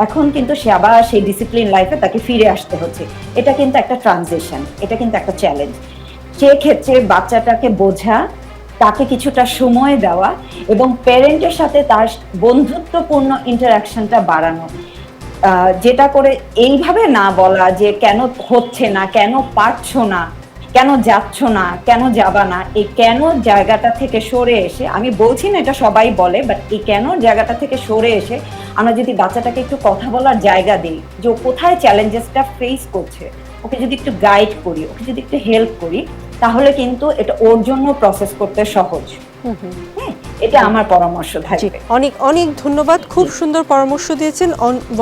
এখন কিন্তু সে আবার সেই ডিসিপ্লিন লাইফে তাকে ফিরে আসতে হচ্ছে। এটা কিন্তু একটা ট্রানজিশন, এটা কিন্তু একটা চ্যালেঞ্জ। সেক্ষেত্রে বাচ্চাটাকে বোঝা, তাকে কিছুটা সময় দেওয়া এবং প্যারেন্টের সাথে তার বন্ধুত্বপূর্ণ ইন্টারাকশনটা বাড়ানো, যেটা করে এইভাবে না বলা যে কেন হচ্ছে না, কেন পারছো না, কেন যাচ্ছ না, কেন যাবা না। এই কেন জায়গাটা থেকে সরে এসে, আমি বলছি না এটা সবাই বলে, বাট এই কেন জায়গাটা থেকে সরে এসে আমরা যদি বাচ্চাটাকে একটু কথা বলার জায়গা দিই, যে কোথায় চ্যালেঞ্জেসটা ফেস করছে, ওকে যদি একটু গাইড করি, ওকে যদি একটু হেল্প করি, তাহলে কিন্তু এটা ওর জন্য প্রসেস করতে সহজ। হ্যাঁ, এটা আমার পরামর্শ জি, থাকবে। অনেক অনেক ধন্যবাদ, খুব সুন্দর পরামর্শ দিয়েছেন।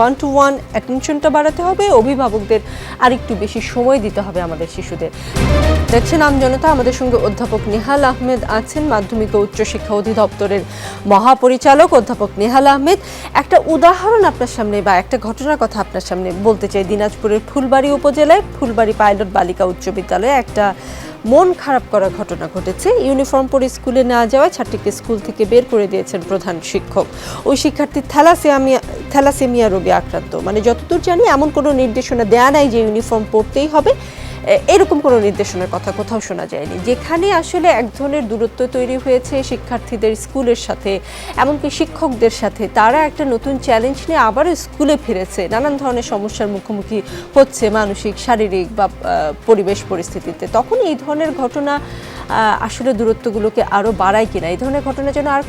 1-to-1 অ্যাটেনশনটা বাড়াতে হবে, অভিভাবকদের আরেকটু বেশি সময় দিতে হবে আমাদের শিশুদের। দেখছেন আমজনতা, আমাদের সঙ্গে অধ্যাপক নেহাল আহমেদ আছেন, মাধ্যমিক ও উচ্চ শিক্ষা অধিদপ্তরের মহাপরিচালক অধ্যাপক নেহাল আহমেদ। একটা উদাহরণ আপনার সামনে বা একটা ঘটনার কথা আপনার সামনে বলতে চাই। দিনাজপুরের ফুলবাড়ী উপজেলায় ফুলবাড়ী পাইলট বালিকা উচ্চ বিদ্যালয়ে একটা মন খারাপ করার ঘটনা ঘটেছে। ইউনিফর্ম পরে স্কুলে না যাওয়ায় ছাত্রীকে স্কুল থেকে বের করে দিয়েছেন প্রধান শিক্ষক। ওই শিক্ষার্থী থ্যালাসেমিয়া রোগে আক্রান্ত। মানে যতদূর জানি এমন কোনো নির্দেশনা দেয়া নাই যে ইউনিফর্ম পরতেই হবে, এরকম কোনো নির্দেশনার কথা কোথাও শোনা যায়নি। যেখানে আসলে এক ধরনের দূরত্ব তৈরি হয়েছে শিক্ষার্থীদের স্কুলের সাথে, এমনকি শিক্ষকদের সাথে, তারা একটা নতুন চ্যালেঞ্জ নিয়ে আবারও স্কুলে ফিরেছে, নানান ধরনের সমস্যার মুখোমুখি হচ্ছে মানসিক, শারীরিক বা পরিবেশ পরিস্থিতিতে। তখন এই ধরনের ঘটনা আসলে দূরত্বগুলোকে আরও বাড়ায় কিনা, এই ধরনের ঘটনা যেন আর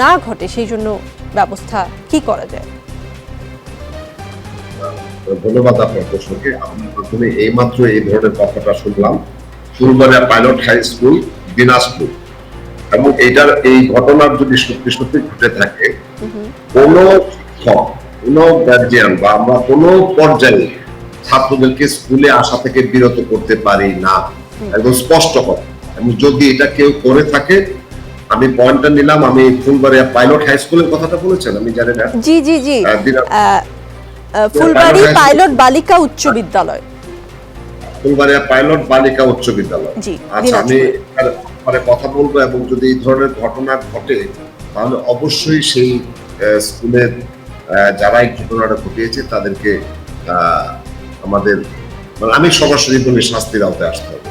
না ঘটে সেই জন্য ব্যবস্থা কি করা যায়? ধন্যবাদ আপনার প্রশ্নকে। আমি প্রথমে এইমাত্র এই ধরনের কথাটা শুনলাম Phulbari pilot high school, Dinajpur, এবং এই ঘটনার যদি সত্যি সত্যি ঘটে থাকে, কোন শিক্ষক, কোন গার্জিয়ান বা আমরা কোন পর্যায়ে ছাত্রদেরকে স্কুলে আসা থেকে বিরত করতে পারি না, একদম স্পষ্ট কথা। এবং যদি এটা কেউ করে থাকে, আমি পয়েন্টটা নিলাম, আমি ফুলবাড়ী পাইলট হাই স্কুলের কথাটা বলেছেন, আমি জানি না। জি জি জি, ফুলবাড়ী পাইলট বালিকা উচ্চ বিদ্যালয়, ফুলবাড়ী পাইলট বালিকা উচ্চ বিদ্যালয়। আচ্ছা, আমি কথা বলবো, এবং যদি এই ধরনের ঘটনা ঘটে তাহলে অবশ্যই সেই স্কুলের যারা এই ঘটনাটা ঘটিয়েছে তাদেরকে আমাদের, মানে আমি সরাসরি বলি, শাস্তির আওতায় আসতে হবে।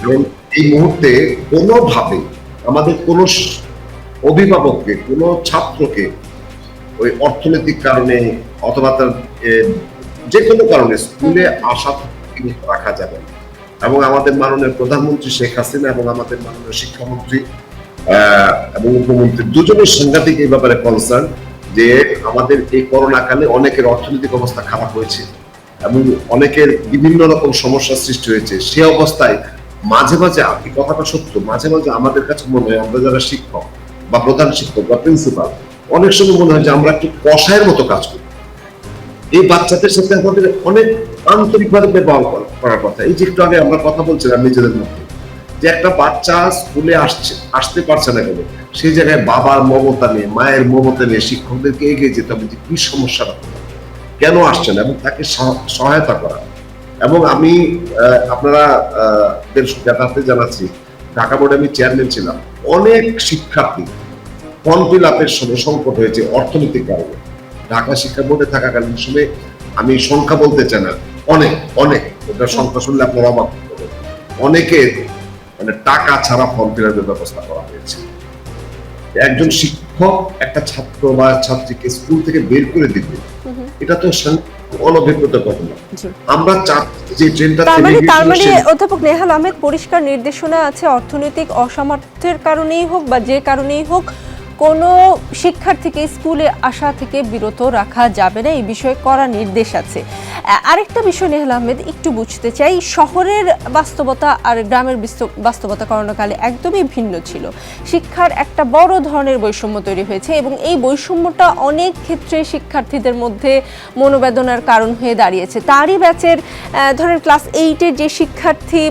এবং এই মুহূর্তে কোনোভাবে আমাদের কোন অভিভাবককে, কোন ছাত্রকে ওই অর্থনৈতিক কারণে অথবা তার যে কোনো কারণে স্কুলে আসা রাখা যাবে না। এবং আমাদের মাননীয় প্রধানমন্ত্রী শেখ হাসিনা এবং আমাদের মাননীয় শিক্ষামন্ত্রী এবং উপমন্ত্রী দুজনের সাংঘাতিক এই ব্যাপারে কনসার্ন, যে আমাদের এই করোনা কালে অনেকের অর্থনৈতিক অবস্থা খারাপ হয়েছে এবং অনেকের বিভিন্ন রকম সমস্যার সৃষ্টি হয়েছে। সে অবস্থায় মাঝে মাঝে, এই কথাটা সত্য, মাঝে মাঝে আমাদের কাছে মনে হয় আমরা যারা শিক্ষক বা প্রধান শিক্ষক বা প্রিন্সিপাল, অনেক সময় মনে হয় যে আমরা একটু কষায়ের মতো কাজ করি। এই বাচ্চাদের সাথে আমাদের অনেক আন্তরিকভাবে ব্যবহার করার কথা। এই যে একটু আগে আমরা কথা বলছিলাম নিজেদের মধ্যে, যে একটা বাচ্চা স্কুলে আসতে পারছে না কেন, সেই জায়গায় বাবার মমতা নিয়ে, মায়ের মমতা নিয়ে শিক্ষকদেরকে এগিয়ে যেতে হবে যে কি সমস্যাটা, কেন আসছে না, এবং তাকে সহায়তা করা। এবং আমি আপনারা জ্ঞাতার্থে জানাচ্ছি, ঢাকা বোর্ডে আমি চেয়ারম্যান ছিলাম, অনেক শিক্ষার্থী ফর্ম ফিল আপের সময় সংকট হয়েছে অর্থনৈতিক কারণে। ঢাকা শিক্ষা বোর্ডে থাকাকালীন সময়, আমি সংখ্যা বলতে চাই না, অনেক অনেক, ওটা সংখ্যা শুনলে আপনার অবাক হবে, অনেকের মানে টাকা ছাড়া ফর্ম ফিল আপের ব্যবস্থা করা হয়েছে। একজন শিক্ষক একটা ছাত্র বা ছাত্রীকে স্কুল থেকে বের করে দিবে, এটা তো অনভিপ্রেত ঘটনা। আমরা চাচ্ছি যে ট্রেনটা তার মানে অধ্যাপক নেহাল আহমেদ, পরিষ্কার নির্দেশনা আছে, অর্থনৈতিক অসামর্থ্যের কারণেই হোক বা যে কারণেই হোক, কোনো শিক্ষার্থীকে স্কুলে আসা থেকে বিরত রাখা যাবে না, এই বিষয়ে কড়া নির্দেশ আছে। আরেকটা বিষয় নেহাল আহমেদ একটু বুঝতে চাই, শহরের বাস্তবতা আর গ্রামের বাস্তবতা করোনাকালে একদমই ভিন্ন ছিল। শিক্ষার একটা বড় ধরনের বৈষম্য তৈরি হয়েছে এবং এই বৈষম্যটা অনেক ক্ষেত্রে শিক্ষার্থীদের মধ্যে মনোবেদনার কারণ হয়ে দাঁড়িয়েছে। তারই ব্যাচের ধরেন ক্লাস 8-এর যে শিক্ষার্থী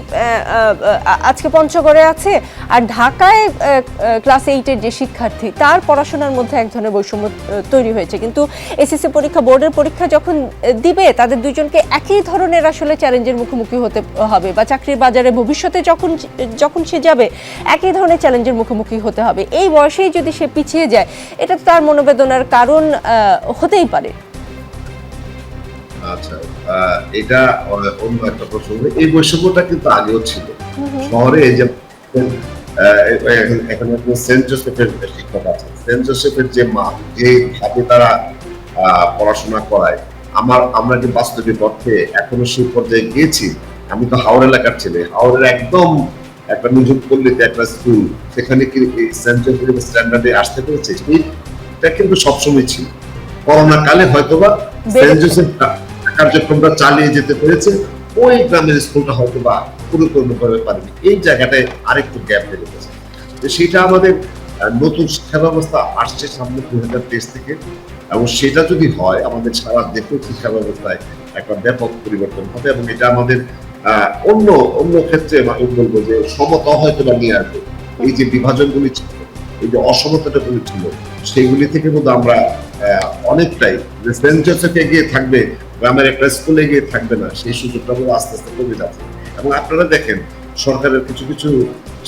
আজকে পঞ্চগড়ে আছে, আর ঢাকায় ক্লাস 8-এর যে শিক্ষার্থী, তার পড়াশোনার মধ্যে এক ধরনের বৈষম্য তৈরি হয়েছে। কিন্তু এসএসসি পরীক্ষা, বোর্ডের পরীক্ষা যখন দিবে, তাদের দুইজনকে একই ধরনের আসলে চ্যালেঞ্জের মুখোমুখি হতে হবে, বা চাকরির বাজারে ভবিষ্যতে যখন সে যাবে একই ধরনের চ্যালেঞ্জের মুখোমুখি হতে হবে। এই বয়সেই যদি সে পিছিয়ে যায়, এটা তার মনোবেদনার কারণ হতেই পারে। আচ্ছা, এটা অন্য একটা প্রশ্ন। এই বৈষম্যটা কিন্তু আগেও ছিল শহরে। এই যে এখানে সেন্ট জোসেফের শিক্ষক আছে, সেন্ট জোসেফের যে মা, যে ভাবে তারা পড়াশোনা করায়, আমরা যে বাস্তবিক অর্থে এখনো সেই পর্যায়ে গিয়েছি। আমি তো হাওড় এলাকার ছেলে, হাওড়ের একদম একটা নিযুক্ত পল্লীতে একটা স্কুল, সেখানে কি সেন্ট জোসেফের স্ট্যান্ডার্ডে আসতে পেরেছে? এটা কিন্তু সবসময় ছিল। করোনা কালে হয়তোবা সেন্ট জোসেফ কার্যক্রমটা চালিয়ে যেতে পেরেছে, ওই গ্রামের স্কুলটা হয়তো বা পরিপূর্ণভাবে পারেনি, এই জায়গাটায় আরেকটু গ্যাপ বেড়ে গেছে। তো সেটা আমাদের নতুন শিক্ষা ব্যবস্থা আসছে সামনে 2023 থেকে, এবং সেটা যদি হয় আমাদের সারা দেশের শিক্ষা ব্যবস্থায় একটা ব্যাপক পরিবর্তন হবে, এবং এটা আমাদের অন্য অন্য ক্ষেত্রে আমি বলবো যে সমতা হয়তো বা নিয়ে আসবে। এই যে বিভাজনগুলি ছিল, এই যে অসমতাগুলি ছিল, সেইগুলি থেকে বোধ আমরা অনেকটাই সেন্ট জোসেফে গিয়ে থাকবে, গ্রামের একটা স্কুলে গিয়ে থাকবে না, সেই সুযোগটা বোধ আস্তে আস্তে কমে যাচ্ছে। এবং আপনারা দেখেন সরকারের কিছু কিছু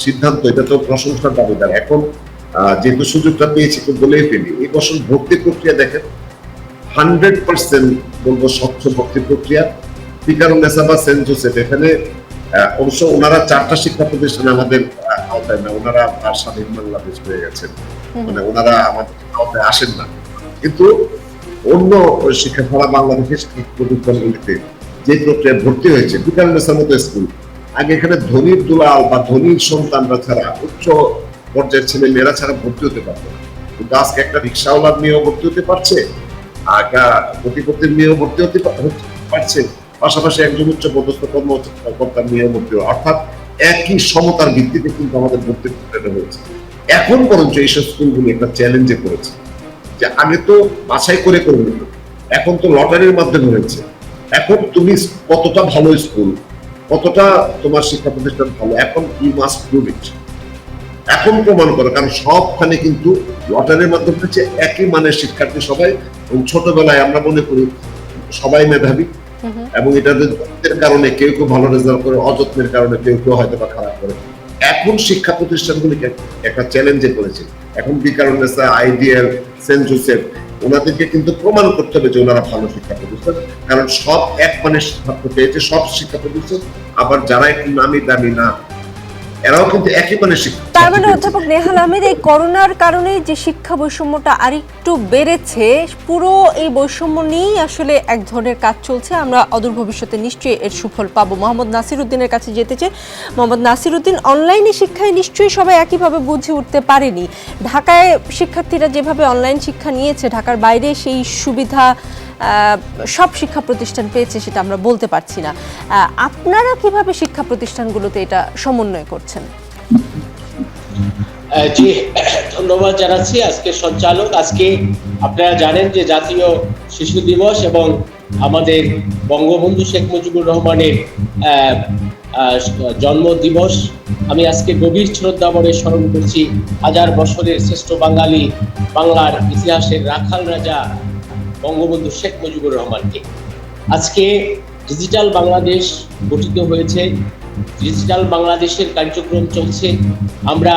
সিদ্ধান্ত, এটা তো প্রশংসার দাবিদার। এখন যেহেতু সুযোগটা পেয়েছি তো বলেই ফেলি, এই বছর ভর্তি প্রক্রিয়া দেখেন 100% বলবো স্বচ্ছ ভর্তি প্রক্রিয়া। পিকারুনেসা বা সেন্ট জোসেফ, এখানে অবশ্য ওনারা 4টা শিক্ষা প্রতিষ্ঠান আমাদের আওতায় না, ওনারা স্বাধীন বাংলাদেশ হয়ে গেছেন, মানে ওনারা আমাদের আওতায় আসেন না। কিন্তু অন্য শিক্ষা সারা বাংলাদেশের শিক্ষা প্রতিষ্ঠানগুলিতে যে প্রক্রিয়া ভর্তি হয়েছে, পিকারুনেসার মতো স্কুল, আগে এখানে ধনীর দুলাল বা ধনীর সন্তানরা ছাড়া, উচ্চ পর্যায়ের ছেলে মেয়েরা ছাড়া ভর্তি হতে পারতো না। কিন্তু আজকে একটা রিক্সাওয়ালার মেয়েও ভর্তি হতে পারছে, প্রতিপত্তির মেয়েও ভর্তি হতে পারছে, পাশাপাশি একজন উচ্চ পদস্থ কর্মকর্তার মেয়েও ভর্তি, অর্থাৎ একই সমতার ভিত্তিতে কিন্তু আমাদের ভর্তি প্রক্রিয়াটা হয়েছে। এখন বরঞ্চ এইসব স্কুলগুলি একটা চ্যালেঞ্জে পড়েছে, যে আগে তো বাছাই করে করে নিত, এখন তো লটারির মাধ্যমে হয়েছে। এখন তুমি কতটা ভালো স্কুল, কতটা তোমার শিক্ষা প্রতিষ্ঠান ভালো, এখন ইউ মাস্ট প্রুভ ইট, এখন প্রমাণ করো। কারণ সবখানে কিন্তু লটারির মাধ্যমে হচ্ছে একই মানের শিক্ষার্থী সবাই, এবং ছোটবেলায় আমরা মনে করি সবাই মেধাবী, এবং এটার কারণে কেউ কেউ ভালো রেজাল্ট করে, অযত্নের কারণে কেউ কেউ হয়তো বা খারাপ করে। এখন শিক্ষা প্রতিষ্ঠানগুলিকে একটা চ্যালেঞ্জে পড়েছে। এখন পিকারুনেসা, আইডিয়াল, সেন্ট জোসেফ, ওনাদেরকে কিন্তু প্রমাণ করতে হবে যে ওনারা ভালো শিক্ষা প্রতিষ্ঠান, কারণ সব এক মানের ছাত্র পেয়েছে সব শিক্ষা প্রতিষ্ঠান। আবার যারা একটু নামি দামি না, এরাও কিন্তু একই মানের শিক্ষা। তার মানে অধ্যাপক নেহাল আহমেদ, এই করোনার কারণে যে শিক্ষা বৈষম্যটা আরেকটু বেড়েছে, পুরো এই বৈষম্য নিয়েই আসলে এক ধরনের কাজ চলছে। আমরা অদূর ভবিষ্যতে নিশ্চয়ই এর সুফল পাবো। মোহাম্মদ নাসির উদ্দিনের কাছে যেতে চাই। মোহাম্মদ নাসির উদ্দিন, অনলাইনে শিক্ষায় নিশ্চয়ই সবাই একইভাবে বুঝে উঠতে পারেনি। ঢাকায় শিক্ষার্থীরা যেভাবে অনলাইন শিক্ষা নিয়েছে, ঢাকার বাইরে সেই সুবিধা সব শিক্ষা প্রতিষ্ঠান পেয়েছে সেটা আমরা বলতে পারছি না। আপনারা কিভাবে শিক্ষা প্রতিষ্ঠানগুলোতে এটা সমন্বয় করছেন? জি, ধন্যবাদ জানাচ্ছি আজকে সঞ্চালক। আজকে আপনারা জানেন যে জাতীয় শিশু দিবস এবং আমাদের বঙ্গবন্ধু শেখ মুজিবুর রহমানের জন্ম দিবস। আমি আজকে গভীর শ্রদ্ধাভরে স্মরণ করছি হাজার বছরের শ্রেষ্ঠ বাঙালি, বাংলার ইতিহাসের রাখাল রাজা বঙ্গবন্ধু শেখ মুজিবুর রহমানকে। আজকে ডিজিটাল বাংলাদেশ গঠিত হয়েছে, ডিজিটাল বাংলাদেশের কার্যক্রম চলছে। আমরা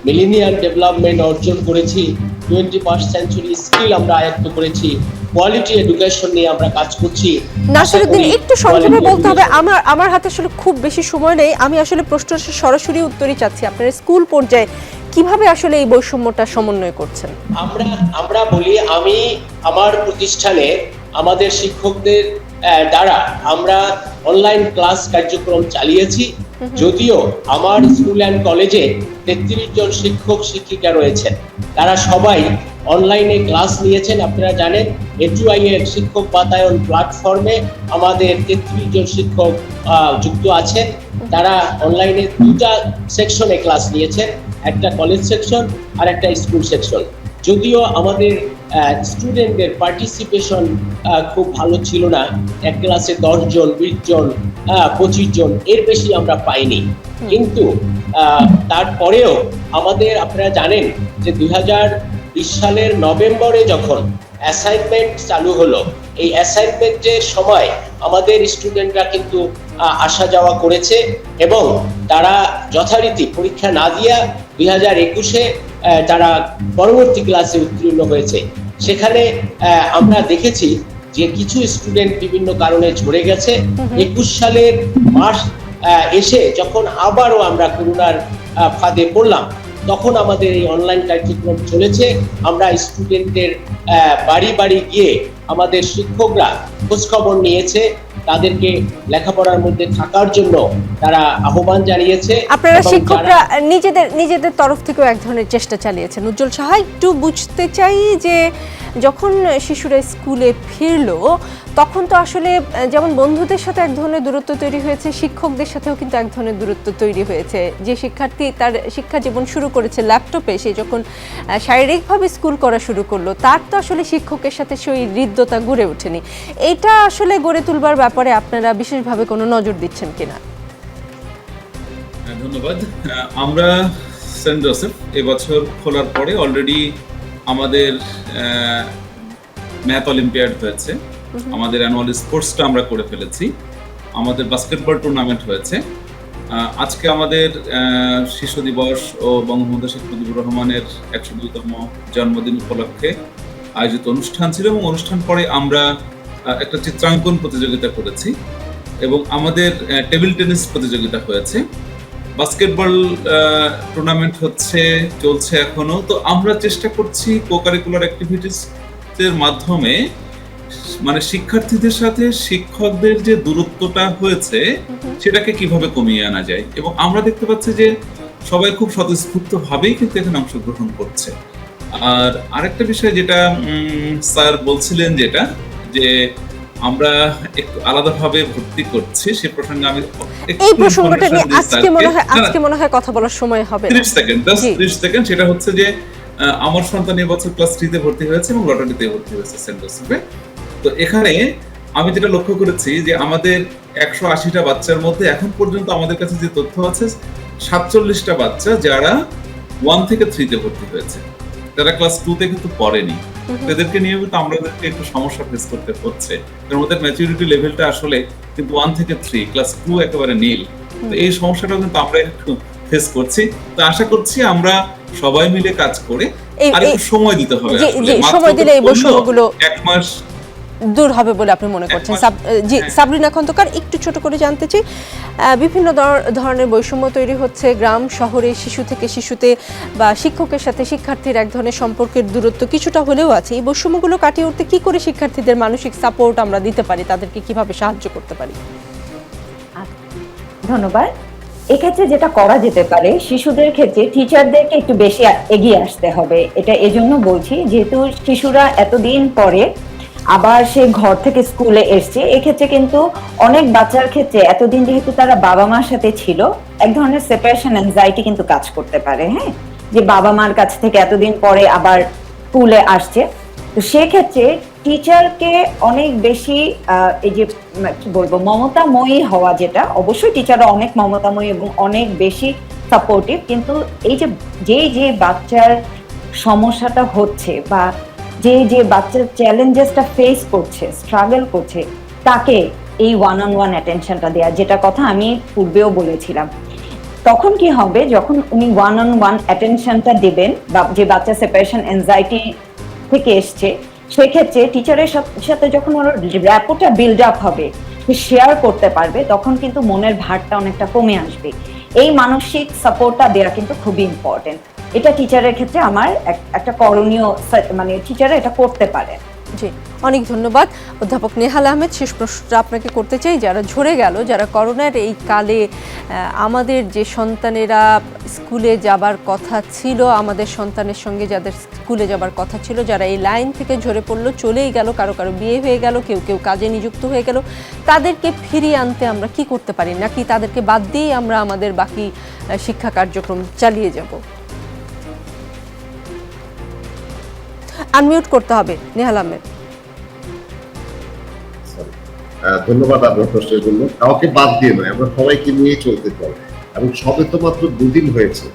মিলেনিয়াল ডেভেলপমেন্ট অর্জন করেছি, 21st সেঞ্চুরি স্কিল আমরা আয়ত্ত করেছি, কোয়ালিটি এডুকেশন নিয়ে আমরা কাজ করছি। নাসির উদ্দিন, একটু সংক্ষেপে বলতে হবে, আমার হাতে আসলে খুব বেশি সময় নেই। আমি আসলে প্রশ্নের সরাসরি উত্তরই চাচ্ছি। আপনারা স্কুল পর্যায়ে কিভাবে আসলে এই বৈষম্যটা সমন্বয় করছেন? আমরা বলি, আমি আমার প্রতিষ্ঠানে আমাদের শিক্ষকদের দ্বারা আমরা অনলাইন ক্লাস কার্যক্রম চালিয়েছি। যদিও আমার স্কুল অ্যান্ড কলেজে 33 জন শিক্ষক শিক্ষিকা রয়েছেন, তারা সবাই অনলাইনে ক্লাস নিয়েছেন। আপনারা জানেন A2I এর শিক্ষক বাতায়ন প্ল্যাটফর্মে আমাদের 33 জন শিক্ষক যুক্ত আছেন। তারা অনলাইনে 2টা সেকশনে ক্লাস নিয়েছেন, একটা কলেজ সেকশন আর একটা স্কুল সেকশন। যদিও আমাদের স্টুডেন্টদের পার্টিসিপেশন খুব ভালো ছিল না, এক ক্লাসে 10 জন, 20 জন, 25 জন, এর বেশি আমরা পাইনি। কিন্তু তারপরেও আমাদের, আপনারা জানেন যে 2020 সালের নভেম্বরে যখন অ্যাসাইনমেন্ট চালু হলো, এই অ্যাসাইনমেন্টের সময় আমাদের স্টুডেন্টরা কিন্তু আসা যাওয়া করেছে, এবং তারা যথারীতি পরীক্ষা না দিয়া 2021-এ তারা পরবর্তী ক্লাসে উত্তীর্ণ হয়েছে। সেখানে আমরা দেখেছি যে কিছু স্টুডেন্ট বিভিন্ন কারণে ঝরে গেছে। 21 সালের মার্চ এসে যখন আবারও আমরা করোনার ফাঁদে পড়লাম, তখন আমাদের এই অনলাইন কার্যক্রম চলেছে। আমরা স্টুডেন্টদের বাড়ি বাড়ি গিয়ে আমাদের শিক্ষকরা খোঁজখবর নিয়েছে, তাদেরকে লেখাপড়ার মধ্যে থাকার জন্য তারা আহ্বান জানিয়েছে। আপনারা শিক্ষকরা নিজেদের তরফ থেকেও এক ধরনের চেষ্টা চালিয়েছেন। উজ্জ্বল সাহা, একটু বুঝতে চাই যে যখন শিশুরা স্কুলে ফিরলো তখন তো আসলে যেমন বন্ধুদের সাথে এক ধরনের দূরত্ব তৈরি হয়েছে, শিক্ষকদের সাথেও কিন্তু এক ধরনের দূরত্ব তৈরি হয়েছে। যে শিক্ষার্থী তার শিক্ষা জীবন শুরু করেছে ল্যাপটপে, সে যখন শারীরিকভাবে স্কুল করা শুরু করলো, তার তো আসলে শিক্ষকের সাথে সেই হৃদ্যতা গড়ে ওঠেনি। এটা আসলে গড়ে তুলবার ব্যাপারে আপনারা বিশেষভাবে কোনো নজর দিচ্ছেন কিনা? ধন্যবাদ। আমরা সেন্ট জোসেফ এবছর খোলার পরে অলরেডি আমাদের ম্যাথ অলিম্পিয়াড হয়েছে, আমাদের অ্যানুয়াল স্পোর্টসটা আমরা করে ফেলেছি, আমাদের বাস্কেটবল টুর্নামেন্ট হয়েছে। আজকে আমাদের শিশু দিবস ও বঙ্গবন্ধু শেখ মুজিবুর রহমানের 102তম জন্মদিন উপলক্ষে আয়োজিত অনুষ্ঠান ছিল, এবং অনুষ্ঠান পরে আমরা একটা চিত্রাঙ্কন প্রতিযোগিতা করেছি এবং আমাদের টেবিল টেনিস প্রতিযোগিতা হয়েছে। বাস্কেটবল টুর্নামেন্ট চলছে এখনো। তো আমরা চেষ্টা করছি কো-কারিকুলার অ্যাক্টিভিটিস এর মাধ্যমে মানে শিক্ষার্থীদের সাথে শিক্ষকদের যে দূরত্বটা হয়েছে সেটাকে কিভাবে কমিয়ে আনা যায়, এবং আমরা দেখতে পাচ্ছি যে সবাই খুব স্বতঃস্ফূর্ত ভাবেই কিন্তু এখানে অংশগ্রহণ করছে। আর আরেকটা বিষয় যেটা স্যার বলছিলেন, যেটা যে আমরা একটু আলাদাভাবে ভর্তি করছি, সে প্রসঙ্গে আমি এই প্রসঙ্গটা নিয়ে আজকে মনে হয় কথা বলার সময় হবে 30 সেকেন্ড। সেটা হচ্ছে যে আমার সন্তান এবছর ক্লাস 3 তে ভর্তি হয়েছে এবং লটারিতে ভর্তি হয়েছে সেন্ট জোসেফে। তো এখানে আমি যেটা লক্ষ্য করেছি যে আমাদের 180টা বাচ্চার মধ্যে এখন পর্যন্ত আমাদের কাছে যে তথ্য আছে 47টা বাচ্চা যারা 1 থেকে 3 তে ভর্তি হয়েছে, যারা ক্লাস 2 তে কিন্তু পড়েনি। এদেরকে নিয়ে কিন্তু আমাদেরকে একটু সমস্যা ফেস করতে হচ্ছে, কারণ ওদের ম্যাচুরিটি লেভেলটা আসলে কিন্তু 1 থেকে 3, ক্লাস 2 একেবারে নীল। তো এই সমস্যাটা কিন্তু আমরা একটু ফেস করছি। তো আশা করছি আমরা সবাই মিলে কাজ করে আর একটু সময় দিতে হবে, সময় দিলে এই বৈষম্যগুলো 1 মাস দূর হবে বলে আপনি মনে করছেন? জি, সাবরিনা খন্দকার, একটু ছোট করে জানতে চাই, বিভিন্ন ধরনের বৈষম্য তৈরি হচ্ছে গ্রাম শহরে, শিশু থেকে শিশুতে বা শিক্ষকের সাথে শিক্ষার্থীর এক ধরনের সম্পর্কের দূরত্ব কিছুটা হলেও আছে। এই বৈষম্যগুলো কাটিয়ে উঠতে কি করে শিক্ষার্থীদের মানসিক সাপোর্ট আমরা দিতে পারি, তাদেরকে কিভাবে সাহায্য করতে পারি? ধন্যবাদ। এক্ষেত্রে যেটা করা যেতে পারে, শিশুদের ক্ষেত্রে টিচারদেরকে একটু বেশি এগিয়ে আসতে হবে। এটা এজন্য বলছি, যেহেতু শিশুরা এতদিন পরে আবার সে ঘর থেকে স্কুলে এসছে, এক্ষেত্রে কিন্তু অনেক বাচ্চার ক্ষেত্রে এতদিন যেহেতু তারা বাবা মার সাথে ছিল, এক ধরনের সেপারেশন অ্যাংজাইটি কিন্তু কাজ করতে পারে। হ্যাঁ, যে বাবা মার কাছ থেকে এতদিন পরে আবার স্কুলে আসছে, তো সেক্ষেত্রে টিচারকে অনেক বেশি এই যে কি বলবো মমতাময়ী হওয়া, যেটা অবশ্যই টিচাররা অনেক মমতাময়ী এবং অনেক বেশি সাপোর্টিভ, কিন্তু এই যে বাচ্চার সমস্যাটা হচ্ছে বা যে বাচ্চার চ্যালেঞ্জেসটা ফেস করছে, স্ট্রাগল করছে, তাকে এই ওয়ান অ্যাটেনশনটা দেওয়া, যেটা কথা আমি পূর্বেও বলেছিলাম। তখন কি হবে, যখন উনি ওয়ান অ্যাটেনশনটা দেবেন বা যে বাচ্চা সেপারেশন অ্যাংজাইটি থেকে এসছে, সেক্ষেত্রে টিচারের সাথে যখন ওর র্যাপোটা বিল্ড আপ হবে, শেয়ার করতে পারবে, তখন কিন্তু মনের ভারটা অনেকটা কমে আসবে। এই মানসিক সাপোর্টটা দেওয়া কিন্তু খুবই ইম্পর্টেন্ট। এটা টিচারের ক্ষেত্রে আমার একটা করণীয়, মানে টিচাররা এটা করতে পারে। জি, অনেক ধন্যবাদ অধ্যাপক নেহাল আহমেদ। শেষ প্রশ্নটা আপনাকে করতে চাই, যারা ঝরে গেল, যারা করোনার এই কালে আমাদের যে সন্তানেরা স্কুলে যাবার কথা ছিল, আমাদের সন্তানের সঙ্গে যাদের স্কুলে যাবার কথা ছিল, যারা এই লাইন থেকে ঝরে পড়লো, চলেই গেল, কারো বিয়ে হয়ে গেল, কেউ কাজে নিযুক্ত হয়ে গেল, তাদেরকে ফিরিয়ে আনতে আমরা কি করতে পারি, নাকি তাদেরকে বাদ দিয়েই আমরা আমাদের বাকি শিক্ষা কার্যক্রম চালিয়ে যাব? আনমিউট করতে হবে নেহাল আহমেদ। ধন্যবাদ আপনার প্রশ্নের জন্য। কাউকে বাদ দিয়ে নয়, আমরা সবাইকে নিয়ে চলতে চাই, এবং সবে তো মাত্র 2 দিন হয়েছে।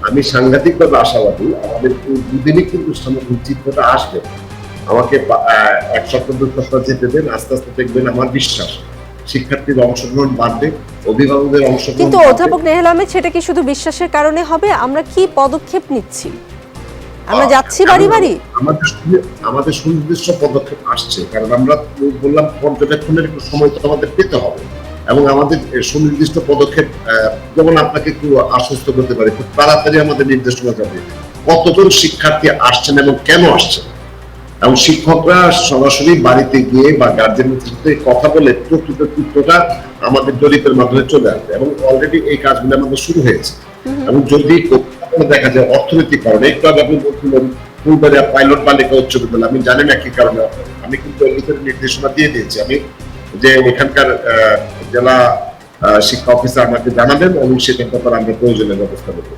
আমি সাংঘাতিকভাবে আশাবাদী, আমাদের 2 দিনই কিন্তু চিত্রটা আসবে। আমাকে 1 সপ্তাহ 2 সপ্তাহ যেতে দেন, আস্তে আস্তে দেখবেন, আমার বিশ্বাস শিক্ষার্থীর অংশগ্রহণ বাড়বে, অভিভাবকদের অংশগ্রহণ। কিন্তু অধ্যাপক নেহাল আহমেদ, সেটা কি শুধু বিশ্বাসের কারণে হবে? আমরা কি পদক্ষেপ নিচ্ছি? আমরা যাচ্ছি বাড়ি বাড়ি, আমাদের সুনির্দিষ্ট পদক্ষেপ আসছে, কারণ আমরা বললাম পর্যবেক্ষণের একটু সময় তো আমাদের পেতে হবে, এবং আমাদের সুনির্দিষ্ট পদক্ষেপ, যেমন আপনাকে একটু আশ্বস্ত করতে পারি, খুব তাড়াতাড়ি আমাদের নির্দেশনা যাবে কতজন শিক্ষার্থী আসছেন এবং কেন আসছেন, এবং শিক্ষকরা সরাসরি বাড়িতে গিয়ে বা গার্জেনের সাথে কথা বলে প্রকৃত চিত্রটা আমাদের জরিপের মাধ্যমে চলে আসবে, এবং অলরেডি এই কাজগুলো আমাদের শুরু হয়েছে। এবং যদি দেখা যায় অর্থনৈতিক কারণে, একটু আগে আপনি বলছিলেন ফুলবাড়িয়া পাইলট বালিকা উচ্চ বিদ্যালয়, আমি জানি না কি কারণে, আমি কিন্তু এর ভিতরে নির্দেশনা দিয়ে দিয়েছি আমি, যে এখানকার জেলা শিক্ষা অফিসার আমাকে জানাবেন এবং সেটার ব্যাপারে আমরা প্রয়োজনীয় ব্যবস্থা নেব।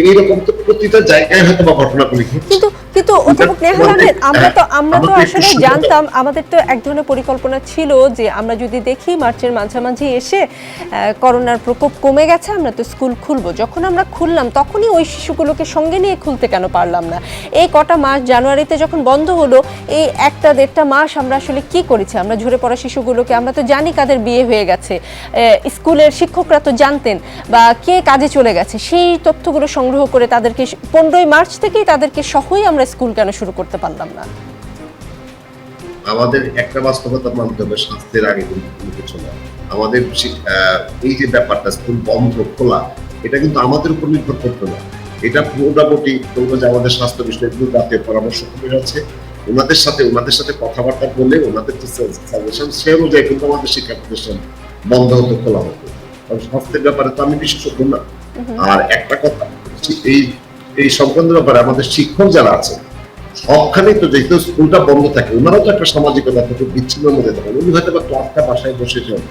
এইরকম তো প্রতিটা জায়গায় হয়তো বা ঘটনাগুলি ঘটছে। কিন্তু অধ্যাপক নেহাল আহমেদ, আমরা তো আসলে জানতাম, আমাদের তো এক ধরনের পরিকল্পনা ছিল যে আমরা যদি দেখি মার্চের মাঝামাঝি এসে করোনার প্রকোপ কমে গেছে, আমরা তো স্কুল খুলবো। যখন আমরা খুললাম তখনই ওই শিশুগুলোকে সঙ্গে নিয়ে খুলতে কেন পারলাম না? এই কটা মাস, জানুয়ারিতে যখন বন্ধ হলো, এই 1-1.5 মাস আমরা আসলে কি করেছি? আমরা ঝরে পড়া শিশুগুলোকে, আমরা তো জানি কাদের বিয়ে হয়ে গেছে, স্কুলের শিক্ষকরা তো জানতেন, বা কে কাজে চলে গেছে, সেই তথ্যগুলো সংগ্রহ করে তাদেরকে 15 মার্চ থেকেই তাদেরকে সহই আমরা স্কুল কেন শুরু করতে পারলাম না? আমাদের একটা বাস্তবতা মানতে হবে, স্বাস্থ্যের আগে কিন্তু কোনো কিছু না। আমাদের এই যে ব্যাপারটা স্কুল বন্ধ খোলা, এটা কিন্তু আমাদের উপর নির্ভর করতো না। এটা মোটামুটি বলবো যে আমাদের স্বাস্থ্য বিষয়ে জাতীয় পরামর্শ কমিটি আছে, ওনাদের সাথে কথাবার্তা বলে ওনাদের যে সাজেশন সে অনুযায়ী কিন্তু আমাদের শিক্ষা প্রতিষ্ঠান বন্ধ হতে খোলা হতো। কারণ স্বাস্থ্যের ব্যাপারে তো আমি বিশেষজ্ঞ না। আর একটা কথা, এই সংক্রান্ত ব্যাপারে আমাদের শিক্ষক যারা আছে সবখানে তো যেহেতু স্কুলটা বন্ধ থাকে, ওনারাও তো একটা সামাজিকতা থেকে বিচ্ছিন্ন মধ্যে থাকেন। উনি হয়তো বা ক্লাসটা বাসায় বসে যান,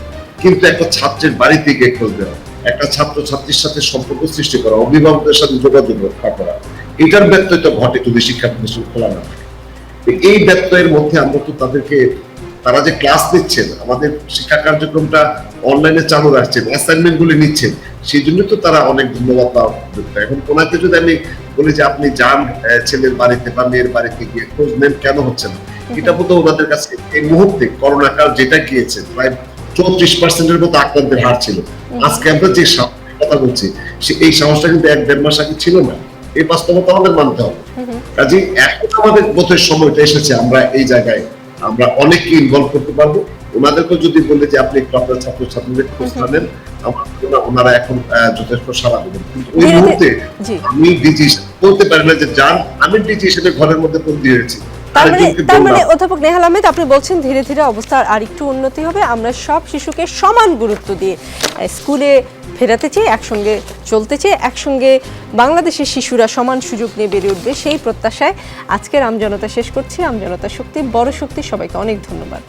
কিন্তু একটা ছাত্রের বাড়িতে গিয়ে খোঁজ দেওয়া, একটা ছাত্র ছাত্রীর সাথে সম্পর্ক সৃষ্টি করা, অভিভাবকদের সাথে যোগাযোগ রক্ষা করা, এটার ব্যত্যয় তো ঘটে যদি শিক্ষা প্রতিষ্ঠান খোলা না থাকে। এই ব্যত্যয়ের মধ্যে আমরা তো তাদেরকে, তারা যে ক্লাস নিচ্ছেন, আমাদের শিক্ষা কার্যক্রমটা অনলাইনে চালু রাখছেন, অ্যাসাইনমেন্ট গুলি নিচ্ছেন, সেই জন্য তো তারা অনেক ধন্যবাদ পাওয়া। এখন ওনাকে যদি আমি বলি যে আপনি যান ছেলের বাড়িতে বা মেয়ের বাড়িতে গিয়ে খোঁজ নেন, কেন হচ্ছে না, এটা বোধ ওনাদের কাছে এই মুহূর্তে করোনা কাল যেটা গিয়েছে, প্রায় 34% মতো আক্রান্তের হার ছিল। আজকে আমরা যে কথা বলছি, এই সাহসটা কিন্তু 1-1.5 মাস আগে ছিল না। এই বাস্তবতা আমাদের মানতে হবে। কাজে এখন আমাদের বোধহয় সময়টা এসেছে, আমরা এই জায়গায় আমরা অনেককে ইনভলভ করতে পারবো। ওনাদেরকে যদি বলে যে আপনি একটু আপনার ছাত্রছাত্রীদের খোঁজ নেন, ওনারা এখন যথেষ্ট সাড়া দেবেন। কিন্তু ওই মুহূর্তে আমি ডিজি বলতে পারি না যে যান, আমি ডিজি হিসেবে ঘরের মধ্যে বন্দী হয়েছি। তার মানে অধ্যাপক নেহাল আহমেদ, আপনি বলছেন ধীরে ধীরে অবস্থার আর একটু উন্নতি হবে, আমরা সব শিশুকে সমান গুরুত্ব দিয়ে স্কুলে ফেরাতে চাই, একসঙ্গে চলতে চাই, একসঙ্গে বাংলাদেশের শিশুরা সমান সুযোগ নিয়ে বেড়ে উঠবে, সেই প্রত্যাশায় আজকের আমজনতা শেষ করছি। আমজনতা শক্তি, বড় শক্তি। সবাইকে অনেক ধন্যবাদ।